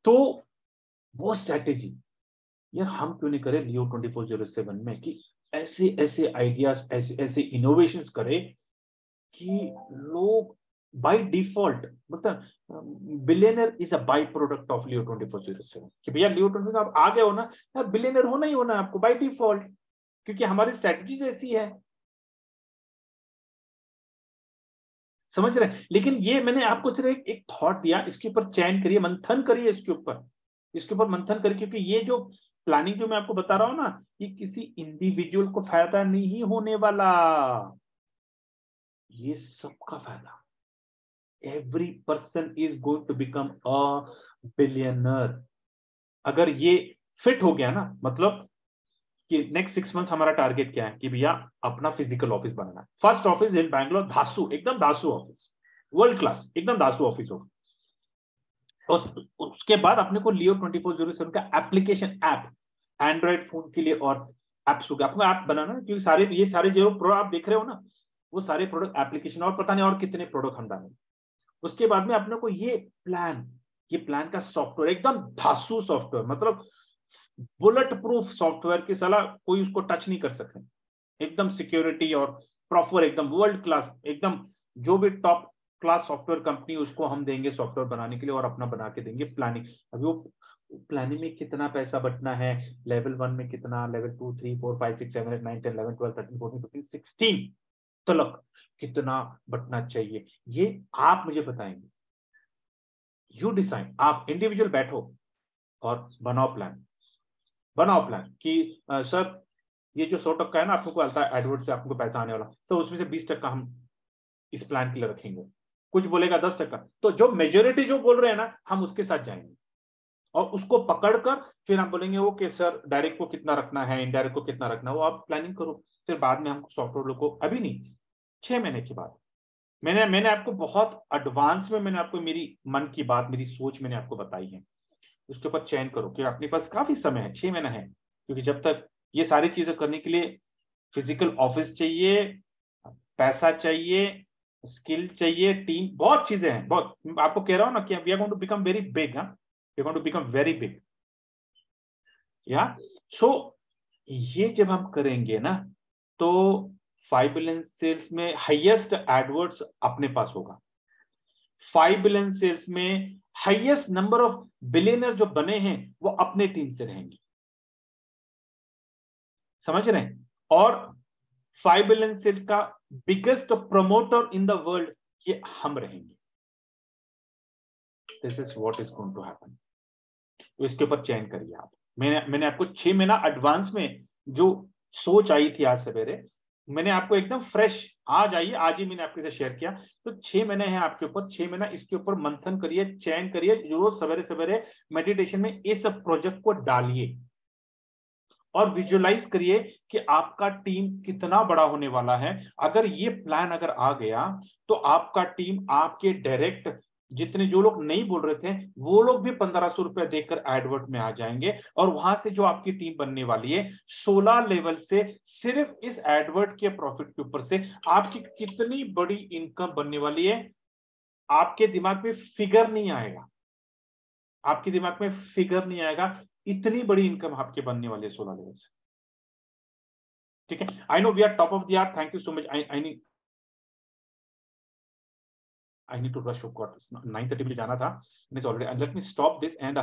तो वो स्ट्रैटेजी यार हम क्यों नहीं करें लियो 2407 में कि ऐसे ऐसे आइडियाज ऐसे ऐसे इनोवेशंस करें कि लोग बाय डिफॉल्ट, मतलब billionaire is a byproduct of Leo 2407 कि भैया लियो 24 आप आ गए हो ना यार, बिलियनर होना ही होना है आपको बाय डिफॉल्ट, क्योंकि हमारी स्ट्रैटेजी जैसी है। समझ रहे हैं? लेकिन ये मैंने आपको सिर्फ एक थॉट दिया, इसके ऊपर चयन करिए, मंथन करिए इसके ऊपर मंथन करिए, क्योंकि ये जो प्लानिंग जो मैं आपको बता रहा हूं ना, ये किसी इंडिविजुअल को फायदा नहीं होने वाला, ये सबका फायदा। Every person is going to become a billionaire. अगर ये फिट हो गया ना, मतलब कि नेक्स्ट 6 मंथ हमारा टारगेट क्या है कि भैया अपना फिजिकल ऑफिस बनाना है। फर्स्ट ऑफिस इन बैंगलोर, धासु, एकदम धासु ऑफिस, वर्ल्ड क्लास एकदम धासु ऑफिस हो। और उसके बाद अपने को लियो 2407 का एप्लीकेशन ऐप एंड्रॉइड फोन के लिए और एप्स हो गया, आपको ऐप बनाना है, क्योंकि सारे ये सारे जो प्रोडक्ट आप देख रहे हो ना, वो सारे प्रोडक्ट एप्लीकेशन और पता नहीं और कितने प्रोडक्ट हम डालेंगे। उसके बाद में अपने को ये प्लान का सॉफ्टवेयर एकदम धासु सॉफ्टवेयर, मतलब बुलेट प्रूफ सॉफ्टवेयर की सलाह, कोई उसको टच नहीं कर सके। एकदम सिक्योरिटी और प्रॉपर एकदम वर्ल्ड क्लास, एकदम जो भी टॉप क्लास सॉफ्टवेयर कंपनी उसको हम देंगे सॉफ्टवेयर बनाने के लिए और अपना बना के देंगे प्लानिंग। अभी वो प्लानिंग में कितना पैसा बचना है, लेवल 1 में कितना, लेवल 2 3 4 5 6 7 8 9 10 11 12 13 14 15 16 तक कितना बचना चाहिए, ये आप मुझे बताएंगे। यू डिसाइड, आप इंडिविजुअल बैठो और बनाओ प्लान। बनाओ प्लान कि सर ये जो 100% है ना आपको आता है एडवर्ड से आपको पैसा आने वाला, तो उसमें से 20% हम इस प्लान के लिए रखेंगे। कुछ बोलेगा 10%, तो जो मेजोरिटी जो बोल रहे हैं ना हम उसके साथ जाएंगे और उसको पकड़कर फिर हम बोलेंगे ओके सर डायरेक्ट को कितना रखना है, इनडायरेक्ट को कितना रखना है, वो आप प्लानिंग करो। फिर बाद में हम सॉफ्टवेयर को, अभी नहीं 6 महीने के बाद। मैंने आपको बहुत एडवांस में मैंने आपको मेरी मन की बात, मेरी सोच मैंने आपको बताई है। उसके ऊपर चयन करो कि अपने पास काफी समय है, 6 महीना है, क्योंकि जब तक ये सारी चीजें करने के लिए फिजिकल ऑफिस चाहिए, पैसा चाहिए, स्किल चाहिए, टीम, बहुत चीजें हैं, बहुत। आपको कह रहा हूं ना कि we are going to become very big, we are going to become very big, या सो ये जब हम करेंगे ना तो 5 बिलियन सेल्स में हाईएस्ट एडवर्ड्स अपने पास होगा। 5 बिलियन सेल्स में हाईएस्ट नंबर ऑफ बिलियनर जो बने हैं वो अपने टीम से रहेंगे, समझ रहे हैं? और 5 बिलियन सेल्स का biggest promoter in the world ये हम रहेंगे। This is what is going to happen. तो इसके ऊपर चयन करिए आप। मैंने आपको 6 महीना एडवांस में जो सोच आई थी आज सवेरे, मैंने आपको एकदम फ्रेश आज आई, आज ही मैंने आपके साथ शेयर किया। तो 6 महीने हैं आपके ऊपर, 6 महीना इसके ऊपर मंथन करिए, चयन करिए, रोज सवेरे सवेरे मेडिटेशन में इस प्रोजेक्ट को डालिए और विजुअलाइज करिए कि आपका टीम कितना बड़ा होने वाला है। अगर ये प्लान अगर आ गया तो आपका टीम, आपके डायरेक्ट जितने जो लोग नहीं बोल रहे थे वो लोग भी 1500 रुपया देकर एडवर्ट में आ जाएंगे, और वहां से जो आपकी टीम बनने वाली है 16 लेवल से, सिर्फ इस एडवर्ट के प्रॉफिट के ऊपर से आपकी कितनी बड़ी इनकम बनने वाली है, आपके दिमाग में फिगर नहीं आएगा, आपके दिमाग में फिगर नहीं आएगा, इतनी बड़ी इनकम आपके बनने वाली है 16 लेवल से। ठीक है, I know we are top of the hour, thank you so much. I need to rush, of course 9:30 मुझे जाना था, already let me stop this and